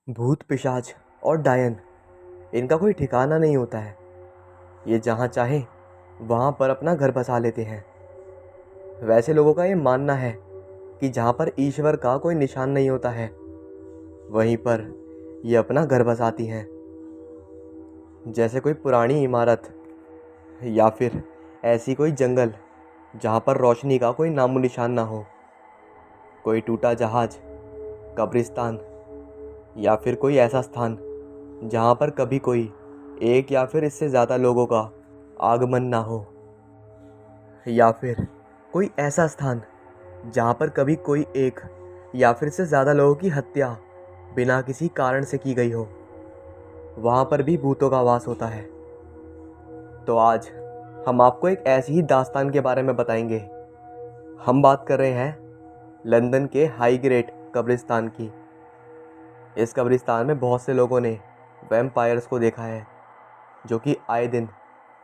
भूत पिशाच और डायन, इनका कोई ठिकाना नहीं होता है। ये जहाँ चाहे वहाँ पर अपना घर बसा लेते हैं। वैसे लोगों का ये मानना है कि जहाँ पर ईश्वर का कोई निशान नहीं होता है, वहीं पर ये अपना घर बसाती हैं। जैसे कोई पुरानी इमारत या फिर ऐसी कोई जंगल जहाँ पर रोशनी का कोई नामो निशान ना हो, कोई टूटा जहाज, कब्रिस्तान या फिर कोई ऐसा स्थान जहाँ पर कभी कोई एक या फिर इससे ज़्यादा लोगों का आगमन ना हो, या फिर कोई ऐसा स्थान जहाँ पर कभी कोई एक या फिर इससे ज़्यादा लोगों की हत्या बिना किसी कारण से की गई हो, वहाँ पर भी भूतों का वास होता है। तो आज हम आपको एक ऐसी ही दास्तान के बारे में बताएंगे। हम बात कर रहे हैं लंदन के हाईगेट कब्रिस्तान की। इस कब्रिस्तान में बहुत से लोगों ने वैम्पायर्स को देखा है, जो कि आए दिन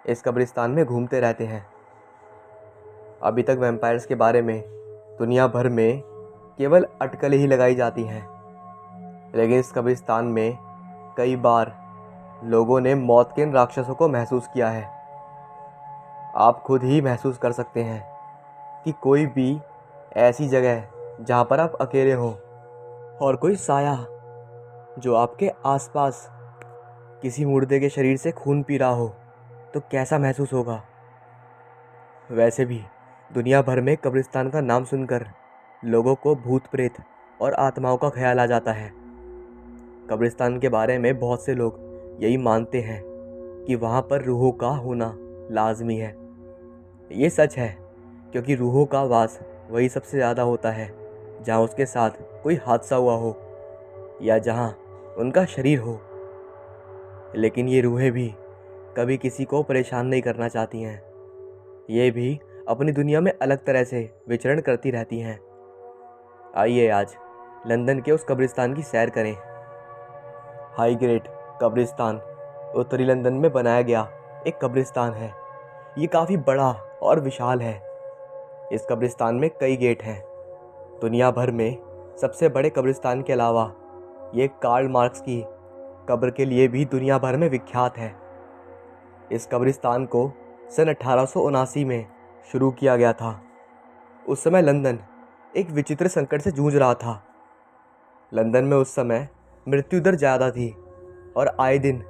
इस कब्रिस्तान में घूमते रहते हैं। अभी तक वैम्पायर्स के बारे में दुनिया भर में केवल अटकलें ही लगाई जाती हैं, लेकिन इस कब्रिस्तान में कई बार लोगों ने मौत के इन राक्षसों को महसूस किया है। आप खुद ही महसूस कर सकते हैं कि कोई भी ऐसी जगह जहाँ पर आप अकेले हों और कोई साया जो आपके आसपास किसी मुर्दे के शरीर से खून पी रहा हो, तो कैसा महसूस होगा। वैसे भी दुनिया भर में कब्रिस्तान का नाम सुनकर लोगों को भूत प्रेत और आत्माओं का ख्याल आ जाता है। कब्रिस्तान के बारे में बहुत से लोग यही मानते हैं कि वहाँ पर रूहों का होना लाजमी है। ये सच है, क्योंकि रूहों का वास वही सबसे ज़्यादा होता है जहाँ उसके साथ कोई हादसा हुआ हो या जहाँ उनका शरीर हो। लेकिन ये रूहें भी कभी किसी को परेशान नहीं करना चाहती हैं। ये भी अपनी दुनिया में अलग तरह से विचरण करती रहती हैं। आइए आज लंदन के उस कब्रिस्तान की सैर करें। हाईगेट कब्रिस्तान उत्तरी लंदन में बनाया गया एक कब्रिस्तान है। ये काफ़ी बड़ा और विशाल है। इस कब्रिस्तान में कई गेट हैं। दुनिया भर में सबसे बड़े कब्रिस्तान के अलावा ये कार्ल मार्क्स की कब्र के लिए भी दुनिया भर में विख्यात है। इस कब्रिस्तान को सन 1879 में शुरू किया गया था। उस समय लंदन एक विचित्र संकट से जूझ रहा था। लंदन में उस समय मृत्यु दर ज़्यादा थी और आए दिन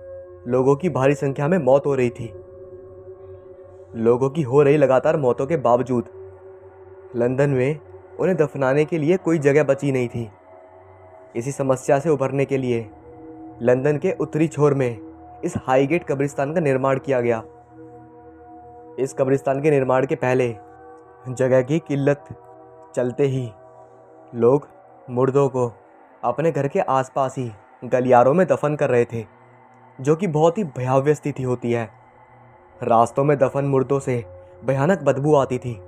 लोगों की भारी संख्या में मौत हो रही थी। लोगों की हो रही लगातार मौतों के बावजूद लंदन में उन्हें दफनाने के लिए कोई जगह बची नहीं थी। इसी समस्या से उभरने के लिए लंदन के उत्तरी छोर में इस हाईगेट कब्रिस्तान का निर्माण किया गया। इस कब्रिस्तान के निर्माण के पहले जगह की किल्लत चलते ही लोग मुर्दों को अपने घर के आसपास ही गलियारों में दफन कर रहे थे, जो कि बहुत ही भयावह स्थिति होती है। रास्तों में दफन मुर्दों से भयानक बदबू आती थी।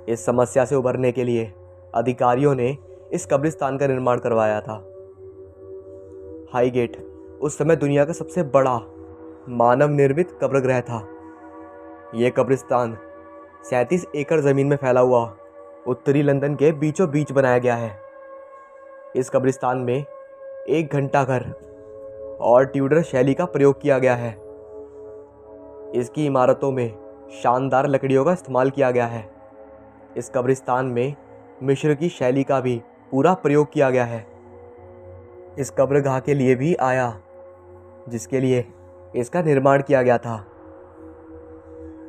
इस समस्या से उबरने के लिए अधिकारियों ने इस कब्रिस्तान का निर्माण करवाया था। हाईगेट उस समय दुनिया का सबसे बड़ा मानव निर्मित कब्रगृह था। यह कब्रिस्तान 37 एकड़ ज़मीन में फैला हुआ उत्तरी लंदन के बीचों बीच बनाया गया है। इस कब्रिस्तान में एक घंटाघर और ट्यूडर शैली का प्रयोग किया गया है। इसकी इमारतों में शानदार लकड़ियों का इस्तेमाल किया गया है। इस कब्रिस्तान में मिस्र की शैली का भी पूरा प्रयोग किया गया है। इस कब्रगाह के लिए भी आया जिसके लिए इसका निर्माण किया गया था।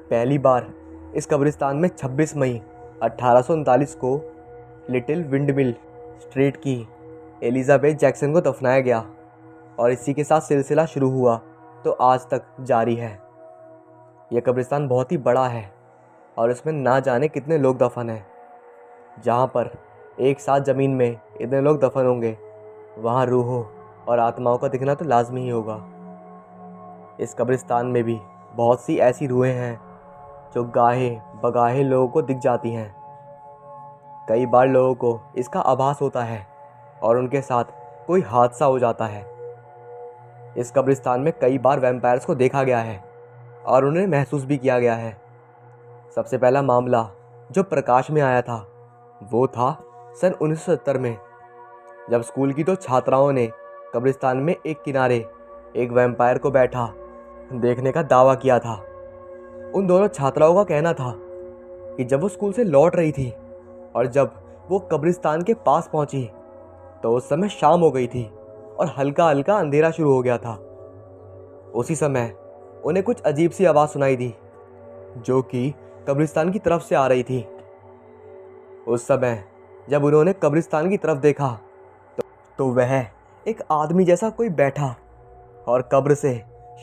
पहली बार इस कब्रिस्तान में 26 मई 1839 को लिटिल विंडमिल स्ट्रीट की एलिजाबेथ जैक्सन को दफनाया गया और इसी के साथ सिलसिला शुरू हुआ तो आज तक जारी है। यह कब्रिस्तान बहुत ही बड़ा है और इसमें ना जाने कितने लोग दफन हैं। जहाँ पर एक साथ ज़मीन में इतने लोग दफन होंगे, वहाँ रूहों और आत्माओं का दिखना तो लाजमी ही होगा। इस कब्रिस्तान में भी बहुत सी ऐसी रूहें हैं जो गाहे बगाहे लोगों को दिख जाती हैं। कई बार लोगों को इसका आभास होता है और उनके साथ कोई हादसा हो जाता है। इस कब्रिस्तान में कई बार वैम्पायर्स को देखा गया है और उन्हें महसूस भी किया गया है। सबसे पहला मामला जो प्रकाश में आया था वो था सन 1970 में, जब स्कूल की 2 छात्राओं ने कब्रिस्तान में एक किनारे एक वैम्पायर को बैठा देखने का दावा किया था। उन दोनों छात्राओं का कहना था कि जब वो स्कूल से लौट रही थी और जब वो कब्रिस्तान के पास पहुंची तो उस समय शाम हो गई थी और हल्का हल्का अंधेरा शुरू हो गया था। उसी समय उन्हें कुछ अजीब सी आवाज़ सुनाई दी जो कि कब्रिस्तान की तरफ से आ रही थी। उस समय जब उन्होंने कब्रिस्तान की तरफ देखा तो वह एक आदमी जैसा कोई बैठा और कब्र से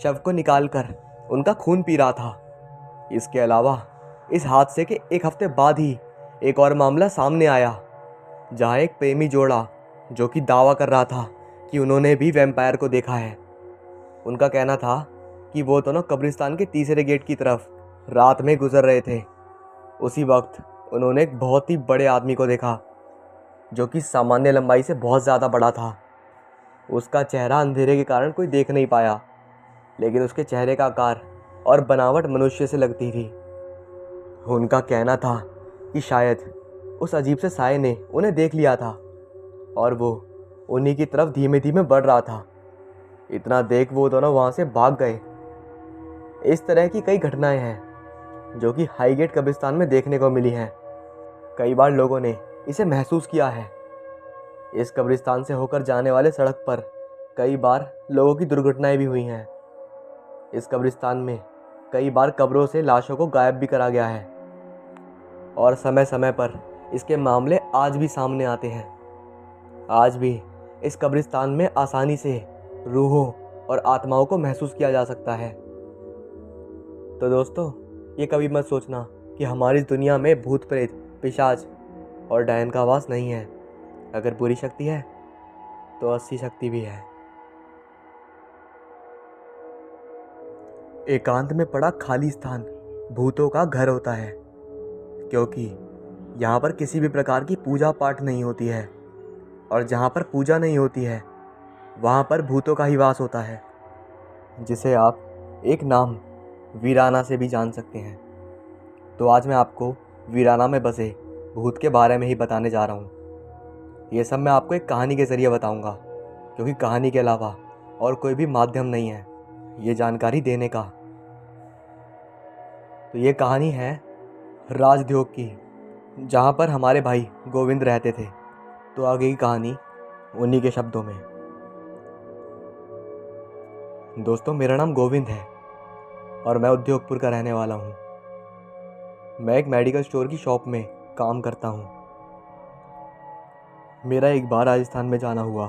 शव को निकालकर उनका खून पी रहा था। इसके अलावा इस हादसे के एक हफ्ते बाद ही एक और मामला सामने आया जहां एक प्रेमी जोड़ा जो कि दावा कर रहा था कि उन्होंने भी वैम्पायर को देखा है। उनका कहना था कि वो दोनों कब्रिस्तान के तीसरे गेट की तरफ रात में गुजर रहे थे। उसी वक्त उन्होंने एक बहुत ही बड़े आदमी को देखा जो कि सामान्य लंबाई से बहुत ज़्यादा बड़ा था। उसका चेहरा अंधेरे के कारण कोई देख नहीं पाया, लेकिन उसके चेहरे का आकार और बनावट मनुष्य से लगती थी। उनका कहना था कि शायद उस अजीब से साये ने उन्हें देख लिया था और वो उन्हीं की तरफ धीमे धीमे बढ़ रहा था। इतना देख वो दोनों वहाँ से भाग गए। इस तरह की कई घटनाएं हैं जो कि हाईगेट कब्रिस्तान में देखने को मिली हैं। कई बार लोगों ने इसे महसूस किया है। इस कब्रिस्तान से होकर जाने वाले सड़क पर कई बार लोगों की दुर्घटनाएं भी हुई हैं। इस कब्रिस्तान में कई बार कब्रों से लाशों को गायब भी करा गया है और समय समय पर इसके मामले आज भी सामने आते हैं। आज भी इस कब्रिस्तान में आसानी से रूहों और आत्माओं को महसूस किया जा सकता है। तो दोस्तों, ये कभी मत सोचना कि हमारी दुनिया में भूत प्रेत, पिशाच और डायन का वास नहीं है। अगर बुरी शक्ति है तो अच्छी शक्ति भी है। एकांत में पड़ा खाली स्थान भूतों का घर होता है, क्योंकि यहाँ पर किसी भी प्रकार की पूजा पाठ नहीं होती है और जहाँ पर पूजा नहीं होती है वहाँ पर भूतों का ही वास होता है, जिसे आप एक नाम वीराना से भी जान सकते हैं। तो आज मैं आपको वीराना में बसे भूत के बारे में ही बताने जा रहा हूँ। ये सब मैं आपको एक कहानी के ज़रिए बताऊँगा, क्योंकि कहानी के अलावा और कोई भी माध्यम नहीं है ये जानकारी देने का। तो ये कहानी है राजध्योग की, जहाँ पर हमारे भाई गोविंद रहते थे। तो आगे की कहानी उन्हीं के शब्दों में। दोस्तों, मेरा नाम गोविंद है और मैं उद्योगपुर का रहने वाला हूँ। मैं एक मेडिकल स्टोर की शॉप में काम करता हूँ। मेरा एक बार राजस्थान में जाना हुआ,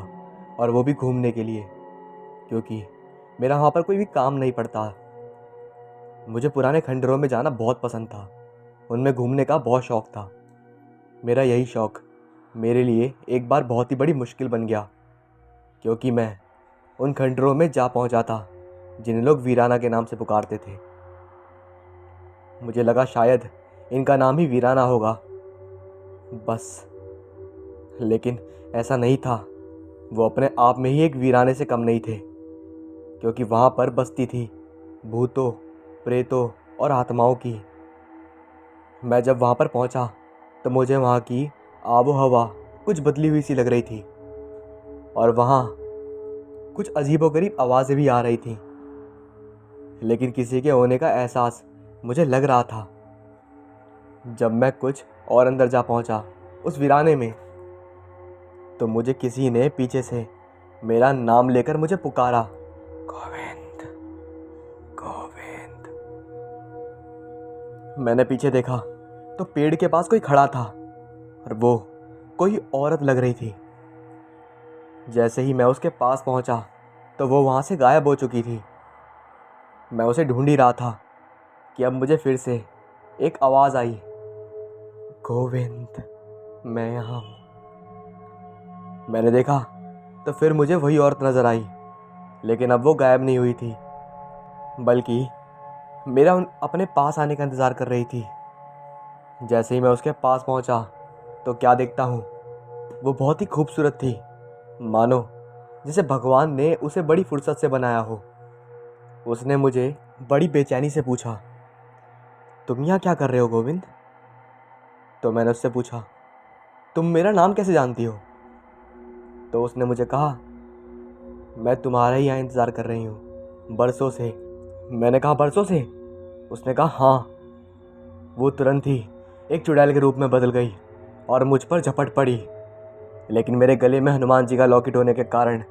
और वो भी घूमने के लिए, क्योंकि मेरा वहाँ पर कोई भी काम नहीं पड़ता। मुझे पुराने खंडरों में जाना बहुत पसंद था, उनमें घूमने का बहुत शौक़ था। मेरा यही शौक़ मेरे लिए एक बार बहुत ही बड़ी मुश्किल बन गया, क्योंकि मैं उन खंडरों में जा पहुँचा था जिन्हें लोग वीराना के नाम से पुकारते थे। मुझे लगा शायद इनका नाम ही वीराना होगा बस, लेकिन ऐसा नहीं था। वो अपने आप में ही एक वीराने से कम नहीं थे, क्योंकि वहाँ पर बस्ती थी भूतों, प्रेतों और आत्माओं की। मैं जब वहाँ पर पहुँचा तो मुझे वहाँ की आबो हवा कुछ बदली हुई सी लग रही थी और वहाँ कुछ अजीबोगरीब आवाज़ें भी आ रही थीं, लेकिन किसी के होने का एहसास मुझे लग रहा था। जब मैं कुछ और अंदर जा पहुँचा उस वीराने में, तो मुझे किसी ने पीछे से मेरा नाम लेकर मुझे पुकारा, गोविंद, गोविंद। मैंने पीछे देखा तो पेड़ के पास कोई खड़ा था और वो कोई औरत लग रही थी। जैसे ही मैं उसके पास पहुंचा तो वो वहाँ से गायब हो चुकी थी। मैं उसे ढूंढ ही रहा था कि अब मुझे फिर से एक आवाज़ आई, गोविंद, मैं यहाँ हूँ। मैंने देखा तो फिर मुझे वही औरत नज़र आई, लेकिन अब वो गायब नहीं हुई थी, बल्कि मेरा अपने पास आने का इंतज़ार कर रही थी। जैसे ही मैं उसके पास पहुंचा तो क्या देखता हूँ, वो बहुत ही खूबसूरत थी, मानो जैसे भगवान ने उसे बड़ी फुर्सत से बनाया हो। उसने मुझे बड़ी बेचैनी से पूछा, तुम यहाँ क्या कर रहे हो गोविंद? तो मैंने उससे पूछा, तुम मेरा नाम कैसे जानती हो? तो उसने मुझे कहा, मैं तुम्हारा ही यहाँ इंतज़ार कर रही हूँ, बरसों से। मैंने कहा बरसों से? उसने कहा हाँ। वो तुरंत ही एक चुड़ैल के रूप में बदल गई और मुझ पर झपट पड़ी, लेकिन मेरे गले में हनुमान जी का लॉकेट होने के कारण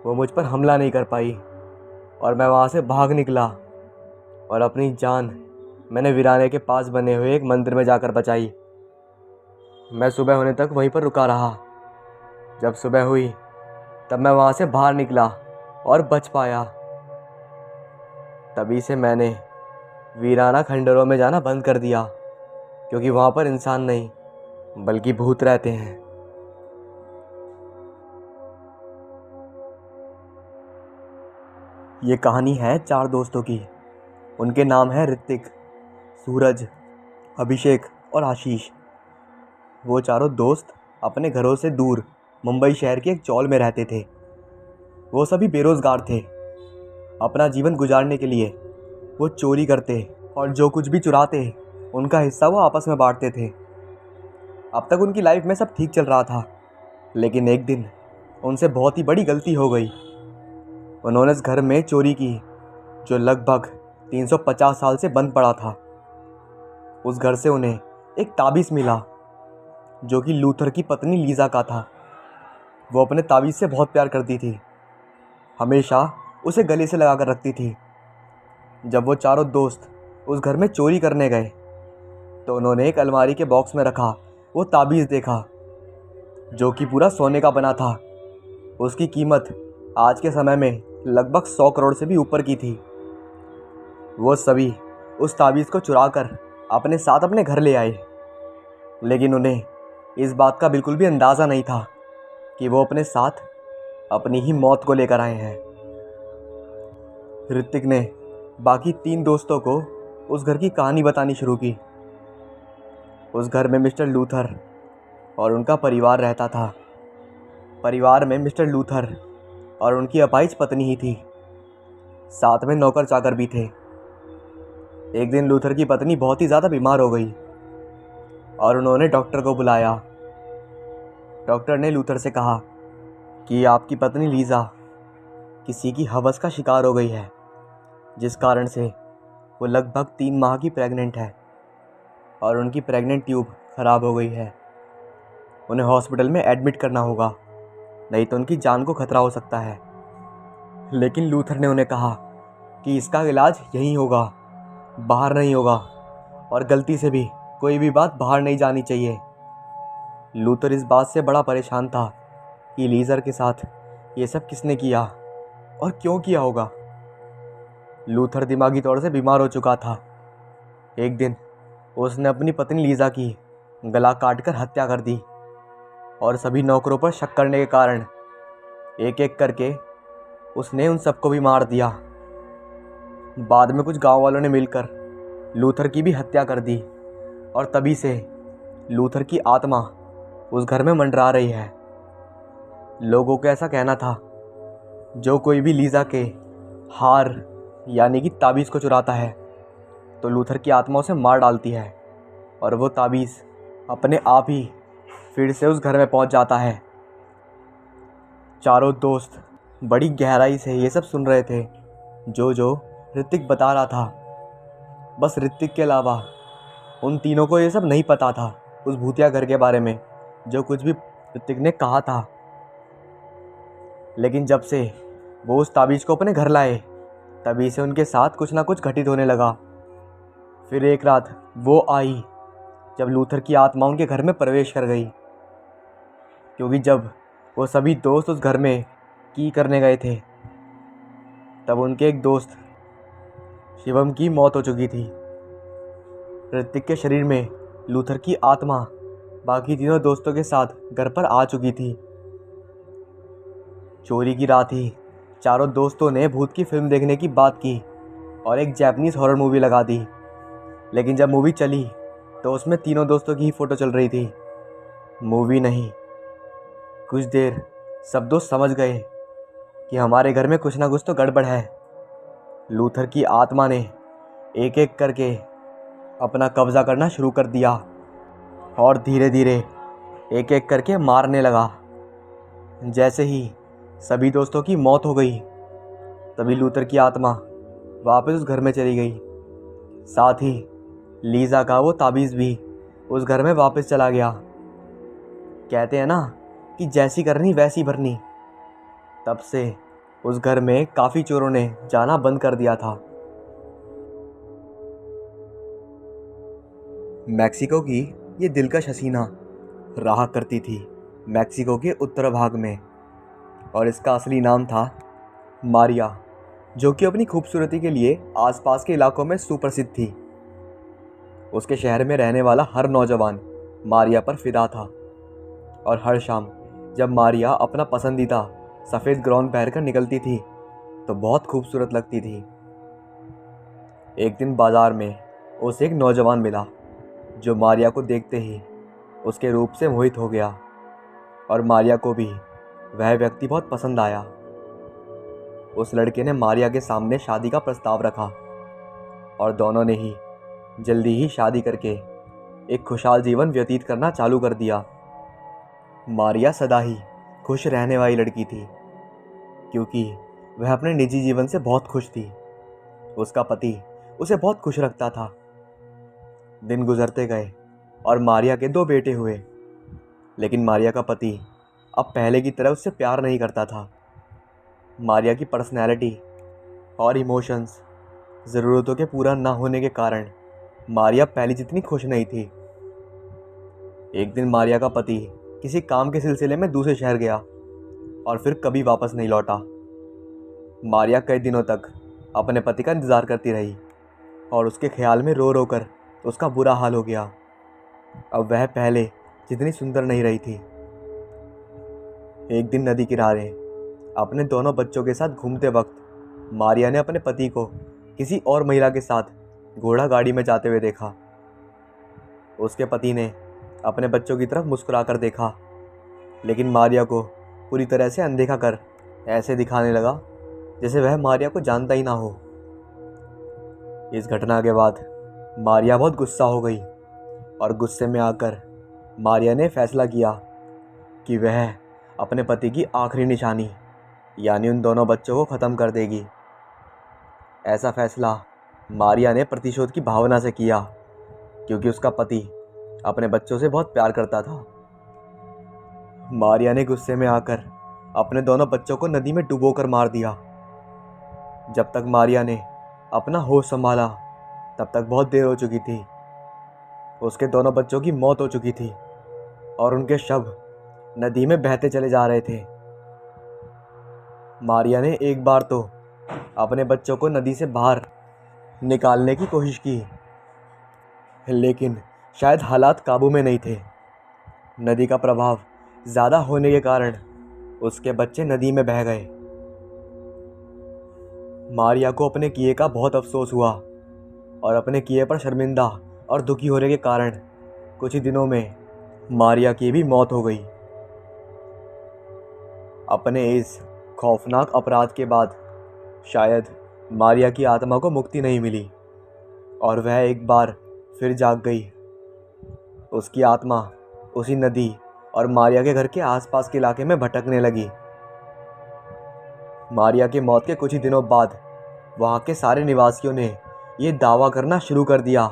वो मुझ पर हमला नहीं कर पाई और मैं वहाँ से भाग निकला और अपनी जान मैंने वीराने के पास बने हुए एक मंदिर में जाकर बचाई। मैं सुबह होने तक वहीं पर रुका रहा। जब सुबह हुई तब मैं वहाँ से बाहर निकला और बच पाया। तभी से मैंने वीराना खंडरों में जाना बंद कर दिया, क्योंकि वहाँ पर इंसान नहीं बल्कि भूत रहते हैं। ये कहानी है 4 दोस्तों की। उनके नाम हैं ऋतिक, सूरज, अभिषेक और आशीष। वो चारों दोस्त अपने घरों से दूर मुंबई शहर के एक चौल में रहते थे। वो सभी बेरोजगार थे। अपना जीवन गुजारने के लिए वो चोरी करते और जो कुछ भी चुराते उनका हिस्सा वो आपस में बांटते थे। अब तक उनकी लाइफ में सब ठीक चल रहा था, लेकिन एक दिन उनसे बहुत ही बड़ी गलती हो गई। उन्होंने इस घर में चोरी की जो लगभग 350 साल से बंद पड़ा था। उस घर से उन्हें एक ताबीज़ मिला जो कि लूथर की पत्नी लीजा का था। वो अपने ताबीज़ से बहुत प्यार करती थी, हमेशा उसे गले से लगा कर रखती थी। जब वो चारों दोस्त उस घर में चोरी करने गए तो उन्होंने एक अलमारी के बॉक्स में रखा वो ताबीज़ देखा जो कि पूरा सोने का बना था। उसकी कीमत आज के समय में लगभग 100 करोड़ से भी ऊपर की थी। वो सभी उस ताबीज़ को चुरा कर अपने साथ अपने घर ले आए, लेकिन उन्हें इस बात का बिल्कुल भी अंदाज़ा नहीं था कि वो अपने साथ अपनी ही मौत को लेकर आए हैं। ऋतिक ने बाकी 3 दोस्तों को उस घर की कहानी बतानी शुरू की। उस घर में मिस्टर लूथर और उनका परिवार रहता था। परिवार में मिस्टर लूथर और उनकी अपाहिज पत्नी ही थी, साथ में नौकर चाकर भी थे। एक दिन लूथर की पत्नी बहुत ही ज़्यादा बीमार हो गई और उन्होंने डॉक्टर को बुलाया। डॉक्टर ने लूथर से कहा कि आपकी पत्नी लीजा किसी की हवस का शिकार हो गई है, जिस कारण से वो लगभग 3 माह की प्रेग्नेंट है और उनकी प्रेग्नेंट ट्यूब ख़राब हो गई है। उन्हें हॉस्पिटल में एडमिट करना होगा, नहीं तो उनकी जान को खतरा हो सकता है। लेकिन लूथर ने उन्हें कहा कि इसका इलाज यहीं होगा, बाहर नहीं होगा, और गलती से भी कोई भी बात बाहर नहीं जानी चाहिए। लूथर इस बात से बड़ा परेशान था कि लीजर के साथ ये सब किसने किया और क्यों किया होगा। लूथर दिमागी तौर से बीमार हो चुका था। एक दिन उसने अपनी पत्नी लीजा की गला काटकर हत्या कर दी और सभी नौकरों पर शक करने के कारण एक एक करके उसने उन सबको भी मार दिया। बाद में कुछ गांव वालों ने मिलकर लूथर की भी हत्या कर दी और तभी से लूथर की आत्मा उस घर में मंडरा रही है। लोगों का ऐसा कहना था, जो कोई भी लीजा के हार यानी कि ताबीज़ को चुराता है तो लूथर की आत्मा उसे मार डालती है और वो ताबीज़ अपने आप ही फिर से उस घर में पहुंच जाता है। चारों दोस्त बड़ी गहराई से ये सब सुन रहे थे जो ऋतिक बता रहा था। बस ऋतिक के अलावा उन तीनों को ये सब नहीं पता था उस भूतिया घर के बारे में, जो कुछ भी ऋतिक ने कहा था। लेकिन जब से वो उस ताबीज़ को अपने घर लाए तभी से उनके साथ कुछ ना कुछ घटित होने लगा। फिर एक रात वो आई जब लूथर की आत्मा उनके घर में प्रवेश कर गई, क्योंकि जब वो सभी दोस्त उस घर में की करने गए थे तब उनके एक दोस्त शिवम की मौत हो चुकी थी। ऋतिक के शरीर में लूथर की आत्मा बाकी तीनों दोस्तों के साथ घर पर आ चुकी थी। चोरी की रात ही चारों दोस्तों ने भूत की फिल्म देखने की बात की और एक जापानीज़ हॉरर मूवी लगा दी। लेकिन जब मूवी चली तो उसमें तीनों दोस्तों की ही फ़ोटो चल रही थी, मूवी नहीं। कुछ देर सब दोस्त समझ गए कि हमारे घर में कुछ ना कुछ तो गड़बड़ है। लूथर की आत्मा ने एक एक करके अपना कब्ज़ा करना शुरू कर दिया और धीरे धीरे एक एक करके मारने लगा। जैसे ही सभी दोस्तों की मौत हो गई। तभी लूथर की आत्मा वापस उस घर में चली गई। साथ ही लीज़ा का वो ताबीज़ भी उस घर में वापस चला गया। कहते हैं ना कि जैसी करनी वैसी भरनी। तब से उस घर में काफ़ी चोरों ने जाना बंद कर दिया था। मैक्सिको की ये दिलकश हसीना रहा करती थी मैक्सिको के उत्तर भाग में, और इसका असली नाम था मारिया, जो कि अपनी खूबसूरती के लिए आसपास के इलाकों में सुप्रसिद्ध थी। उसके शहर में रहने वाला हर नौजवान मारिया पर फिदा था, और हर शाम जब मारिया अपना पसंदीदा सफ़ेद गाउन पहनकर निकलती थी तो बहुत खूबसूरत लगती थी। एक दिन बाजार में उसे एक नौजवान मिला जो मारिया को देखते ही उसके रूप से मोहित हो गया, और मारिया को भी वह व्यक्ति बहुत पसंद आया। उस लड़के ने मारिया के सामने शादी का प्रस्ताव रखा, और दोनों ने ही जल्दी ही शादी करके एक खुशहाल जीवन व्यतीत करना चालू कर दिया। मारिया सदा ही खुश रहने वाली लड़की थी, क्योंकि वह अपने निजी जीवन से बहुत खुश थी। उसका पति उसे बहुत खुश रखता था। दिन गुजरते गए और मारिया के 2 बेटे हुए, लेकिन मारिया का पति अब पहले की तरह उससे प्यार नहीं करता था। मारिया की पर्सनैलिटी और इमोशंस ज़रूरतों के पूरा ना होने के कारण मारिया पहले जितनी खुश नहीं थी। एक दिन मारिया का पति किसी काम के सिलसिले में दूसरे शहर गया और फिर कभी वापस नहीं लौटा। मारिया कई दिनों तक अपने पति का इंतज़ार करती रही, और उसके ख्याल में रो रो कर उसका बुरा हाल हो गया। अब वह पहले जितनी सुंदर नहीं रही थी। एक दिन नदी किनारे अपने दोनों बच्चों के साथ घूमते वक्त मारिया ने अपने पति को किसी और महिला के साथ घोड़ा गाड़ी में जाते हुए देखा। उसके पति ने अपने बच्चों की तरफ मुस्कुराकर देखा, लेकिन मारिया को पूरी तरह से अनदेखा कर ऐसे दिखाने लगा जैसे वह मारिया को जानता ही ना हो। इस घटना के बाद मारिया बहुत गुस्सा हो गई, और गुस्से में आकर मारिया ने फैसला किया कि वह अपने पति की आखिरी निशानी यानी उन दोनों बच्चों को ख़त्म कर देगी। ऐसा फैसला मारिया ने प्रतिशोध की भावना से किया, क्योंकि उसका पति अपने बच्चों से बहुत प्यार करता था। मारिया ने गुस्से में आकर अपने दोनों बच्चों को नदी में डुबोकर मार दिया। जब तक मारिया ने अपना होश संभाला तब तक बहुत देर हो चुकी थी। उसके दोनों बच्चों की मौत हो चुकी थी, और उनके शव नदी में बहते चले जा रहे थे। मारिया ने एक बार तो अपने बच्चों को नदी से बाहर निकालने की कोशिश की, लेकिन शायद हालात काबू में नहीं थे। नदी का प्रभाव ज़्यादा होने के कारण उसके बच्चे नदी में बह गए। मारिया को अपने किए का बहुत अफसोस हुआ, और अपने किए पर शर्मिंदा और दुखी होने के कारण कुछ ही दिनों में मारिया की भी मौत हो गई। अपने इस खौफनाक अपराध के बाद शायद मारिया की आत्मा को मुक्ति नहीं मिली, और वह एक बार फिर जाग गई। उसकी आत्मा उसी नदी और मारिया के घर के आसपास के इलाके में भटकने लगी। मारिया की मौत के कुछ ही दिनों बाद वहाँ के सारे निवासियों ने ये दावा करना शुरू कर दिया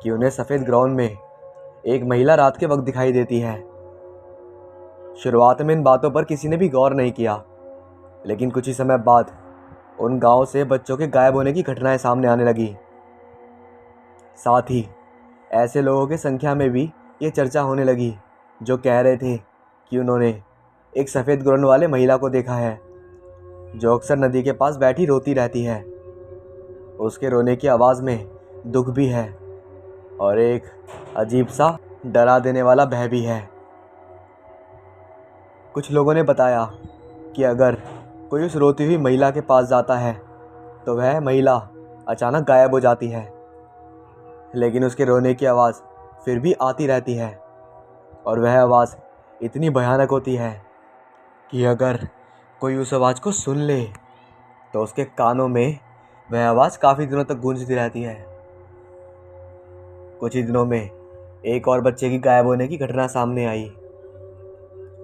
कि उन्हें सफ़ेद ग्राउंड में एक महिला रात के वक्त दिखाई देती है। शुरुआत में इन बातों पर किसी ने भी गौर नहीं किया, लेकिन कुछ ही समय बाद उन गांव से बच्चों के गायब होने की घटनाएं सामने आने लगी। साथ ही ऐसे लोगों की संख्या में भी ये चर्चा होने लगी जो कह रहे थे कि उन्होंने एक सफ़ेद ग्राउंड वाले महिला को देखा है, जो अक्सर नदी के पास बैठी रोती रहती है। उसके रोने की आवाज़ में दुख भी है, और एक अजीब सा डरा देने वाला भय भी है। कुछ लोगों ने बताया कि अगर कोई उस रोती हुई महिला के पास जाता है तो वह महिला अचानक गायब हो जाती है, लेकिन उसके रोने की आवाज़ फिर भी आती रहती है, और वह आवाज़ इतनी भयानक होती है कि अगर कोई उस आवाज़ को सुन ले तो उसके कानों में वह आवाज़ काफ़ी दिनों तक गूंजती रहती है। कुछ ही दिनों में एक और बच्चे की गायब होने की घटना सामने आई,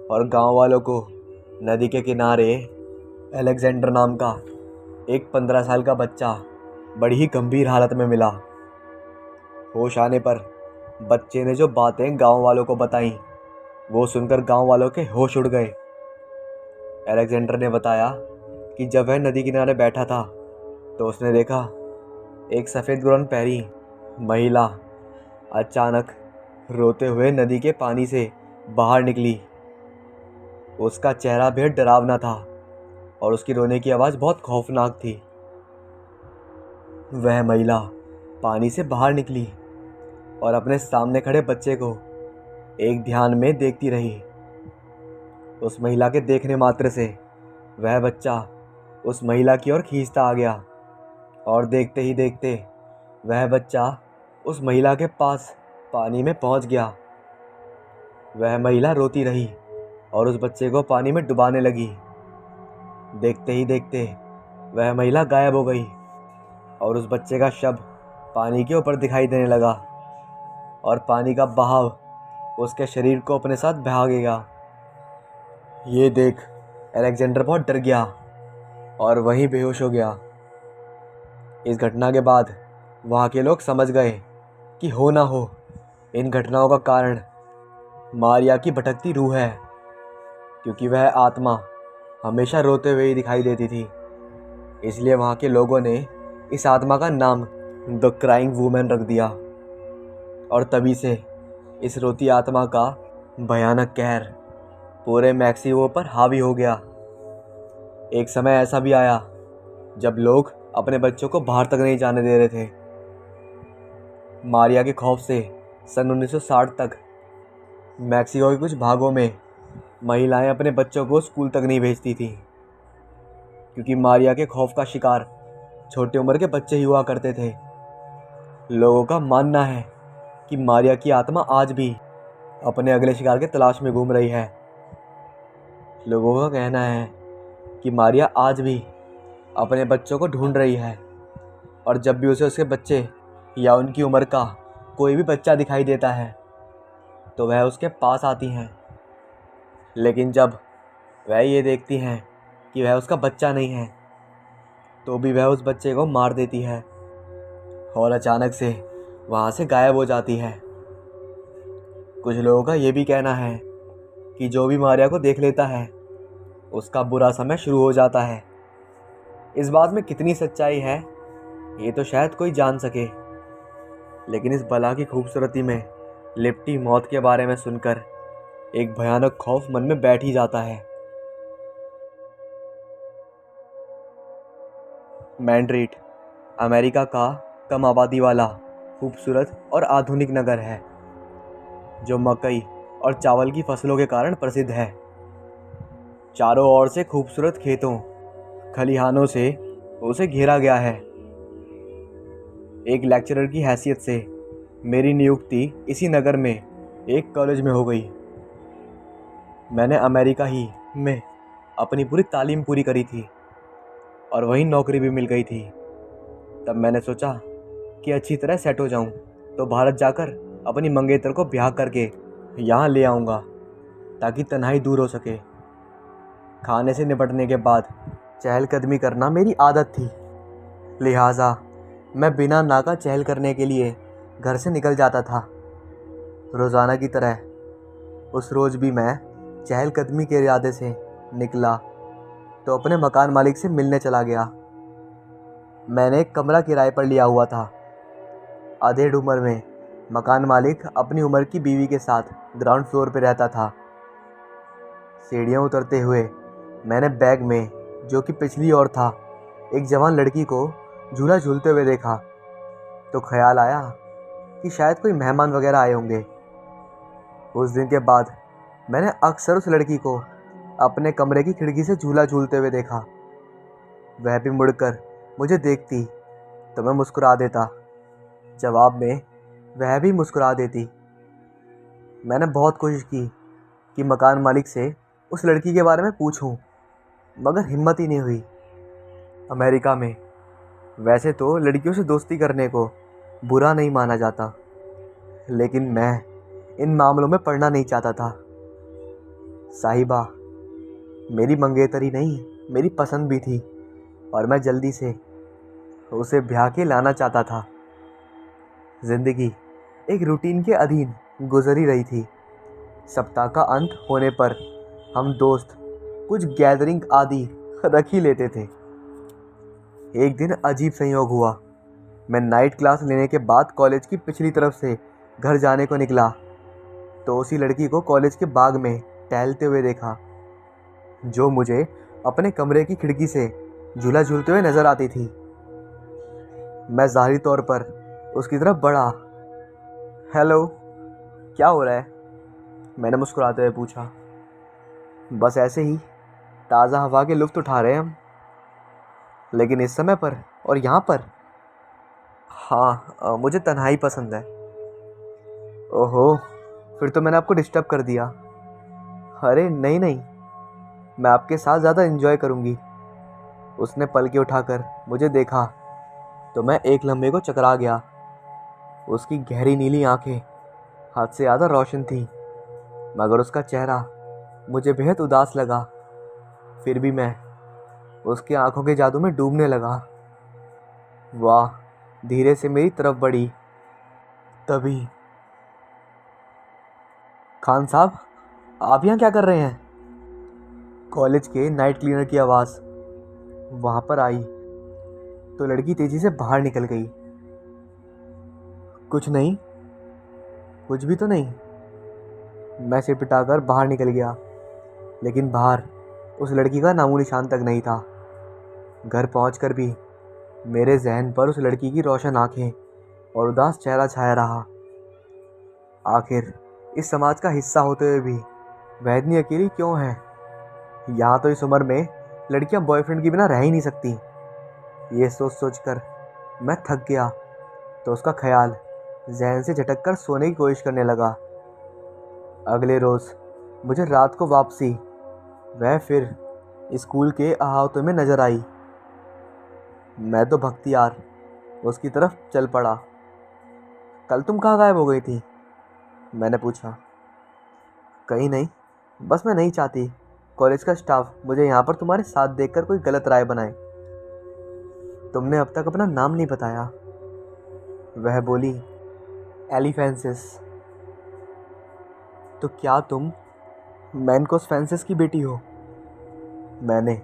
और गांव वालों को नदी के किनारे अलेक्जेंडर नाम का एक 15 साल का बच्चा बड़ी ही गंभीर हालत में मिला। होश आने पर बच्चे ने जो बातें गांव वालों को बताई वो सुनकर गांव वालों के होश उड़ गए। अलेक्जेंडर ने बताया कि जब वह नदी किनारे बैठा था तो उसने देखा एक सफ़ेद गुरन पहरी महिला अचानक रोते हुए नदी के पानी से बाहर निकली। उसका चेहरा बेहद डरावना था और उसकी रोने की आवाज़ बहुत खौफनाक थी। वह महिला पानी से बाहर निकली और अपने सामने खड़े बच्चे को एक ध्यान में देखती रही। उस महिला के देखने मात्र से वह बच्चा उस महिला की ओर खींचता आ गया और देखते ही देखते वह बच्चा उस महिला के पास पानी में पहुंच गया। वह महिला रोती रही और उस बच्चे को पानी में डुबाने लगी। देखते ही देखते वह महिला गायब हो गई और उस बच्चे का शव पानी के ऊपर दिखाई देने लगा और पानी का बहाव उसके शरीर को अपने साथ बहाएगा। ये देख अलेक्जेंडर बहुत डर गया और वहीं बेहोश हो गया। इस घटना के बाद वहाँ के लोग समझ गए कि हो ना हो इन घटनाओं का कारण मारिया की भटकती रूह है, क्योंकि वह आत्मा हमेशा रोते हुए ही दिखाई देती थी। इसलिए वहाँ के लोगों ने इस आत्मा का नाम द क्राइंग वूमेन रख दिया और तभी से इस रोती आत्मा का भयानक कहर पूरे मैक्सिको पर हावी हो गया। एक समय ऐसा भी आया जब लोग अपने बच्चों को बाहर तक नहीं जाने दे रहे थे। मारिया के खौफ से सन 1960 तक मैक्सिको के कुछ भागों में महिलाएं अपने बच्चों को स्कूल तक नहीं भेजती थी, क्योंकि मारिया के खौफ का शिकार छोटी उम्र के बच्चे ही हुआ करते थे। लोगों का मानना है कि मारिया की आत्मा आज भी अपने अगले शिकार के तलाश में घूम रही है। लोगों का कहना है कि मारिया आज भी अपने बच्चों को ढूंढ रही है और जब भी उसे उसके बच्चे या उनकी उम्र का कोई भी बच्चा दिखाई देता है तो वह उसके पास आती हैं। लेकिन जब वह ये देखती हैं कि वह उसका बच्चा नहीं है तो भी वह उस बच्चे को मार देती है और अचानक से वहाँ से गायब हो जाती है। कुछ लोगों का ये भी कहना है कि जो भी मारिया को देख लेता है उसका बुरा समय शुरू हो जाता है। इस बात में कितनी सच्चाई है ये तो शायद कोई जान सके, लेकिन इस बला की खूबसूरती में लिपटी मौत के बारे में सुनकर एक भयानक खौफ मन में बैठ ही जाता है। मैड्रिड अमेरिका का कम आबादी वाला खूबसूरत और आधुनिक नगर है जो मकई और चावल की फसलों के कारण प्रसिद्ध है। चारों ओर से खूबसूरत खेतों खलिहानों से उसे घेरा गया है। एक लेक्चरर की हैसियत से मेरी नियुक्ति इसी नगर में एक कॉलेज में हो गई। मैंने अमेरिका ही में अपनी पूरी तालीम पूरी करी थी और वहीं नौकरी भी मिल गई थी। तब मैंने सोचा कि अच्छी तरह सेट हो जाऊं तो भारत जाकर अपनी मंगेतर को ब्याह करके यहाँ ले आऊँगा ताकि तन्हाई दूर हो सके। खाने से निपटने के बाद चहलकदमी करना मेरी आदत थी, लिहाजा मैं बिना नाका चहल करने के लिए घर से निकल जाता था। रोज़ाना की तरह उस रोज़ भी मैं चहलकदमी के इरादे से निकला तो अपने मकान मालिक से मिलने चला गया। मैंने एक कमरा किराए पर लिया हुआ था। अधेड़ उम्र में मकान मालिक अपनी उम्र की बीवी के साथ ग्राउंड फ्लोर पर रहता था। सीढ़ियाँ उतरते हुए मैंने बैग में, जो कि पिछली ओर था, एक जवान लड़की को झूला झूलते हुए देखा तो ख्याल आया कि शायद कोई मेहमान वगैरह आए होंगे। उस दिन के बाद मैंने अक्सर उस लड़की को अपने कमरे की खिड़की से झूला झूलते हुए देखा। वह भी मुड़कर मुझे देखती तो मैं मुस्कुरा देता, जवाब में वह भी मुस्कुरा देती। मैंने बहुत कोशिश की कि मकान मालिक से उस लड़की के बारे में पूछूं, मगर हिम्मत ही नहीं हुई। अमेरिका में वैसे तो लड़कियों से दोस्ती करने को बुरा नहीं माना जाता, लेकिन मैं इन मामलों में पड़ना नहीं चाहता था। साहिबा, मेरी मंगेतरी नहीं, मेरी पसंद भी थी और मैं जल्दी से उसे ब्याह के लाना चाहता था। जिंदगी एक रूटीन के अधीन गुजर ही रही थी। सप्ताह का अंत होने पर हम दोस्त कुछ गैदरिंग आदि रख ही लेते थे। एक दिन अजीब संयोग हुआ। मैं नाइट क्लास लेने के बाद कॉलेज की पिछली तरफ से घर जाने को निकला तो उसी लड़की को कॉलेज के बाग में टहलते हुए देखा, जो मुझे अपने कमरे की खिड़की से झूला झूलते हुए नजर आती थी। मैं ज़ाहिरी तौर पर उसकी तरफ बढ़ा। हेलो, क्या हो रहा है? मैंने मुस्कुराते हुए पूछा। बस ऐसे ही, ताज़ा हवा के लुत्फ़ उठा रहे हैं हम। लेकिन इस समय पर और यहाँ पर? हाँ, मुझे तन्हाई पसंद है। ओहो, फिर तो मैंने आपको डिस्टर्ब कर दिया। अरे नहीं नहीं, मैं आपके साथ ज़्यादा एंजॉय करूँगी। उसने पलकें उठाकर मुझे देखा तो मैं एक लम्हे को चकरा गया। उसकी गहरी नीली आंखें हद से ज़्यादा रोशन थी, मगर उसका चेहरा मुझे बेहद उदास लगा। फिर भी मैं उसकी आंखों के जादू में डूबने लगा। वाह, धीरे से मेरी तरफ बढ़ी। तभी, खान साहब, आप यहाँ क्या कर रहे हैं? कॉलेज के नाइट क्लीनर की आवाज़ वहाँ पर आई तो लड़की तेज़ी से बाहर निकल गई। कुछ नहीं, कुछ भी तो नहीं। मैं सिर पिटाकर बाहर निकल गया, लेकिन बाहर उस लड़की का नामो निशान तक नहीं था। घर पहुंचकर भी मेरे जहन पर उस लड़की की रोशन आंखें और उदास चेहरा छाया रहा। आखिर इस समाज का हिस्सा होते हुए भी वह इतनी अकेली क्यों है? यहाँ तो इस उम्र में लड़कियाँ बॉयफ्रेंड के बिना रह ही नहीं सकती। ये सोच सोच कर मैं थक गया तो उसका ख्याल जहन से झटक कर सोने की कोशिश करने लगा। अगले रोज़ मुझे रात को वापसी वह फिर स्कूल के अहाते में नजर आई। मैं तो भक्तियार उसकी तरफ चल पड़ा। कल तुम कहाँ गायब हो गई थी? मैंने पूछा। कहीं नहीं, बस मैं नहीं चाहती कॉलेज का स्टाफ मुझे यहाँ पर तुम्हारे साथ देखकर कोई गलत राय बनाए। तुमने अब तक अपना नाम नहीं बताया, वह बोली। Ellie Francis. तो क्या तुम मैनकोस फ्रांसिस की बेटी हो? मैंने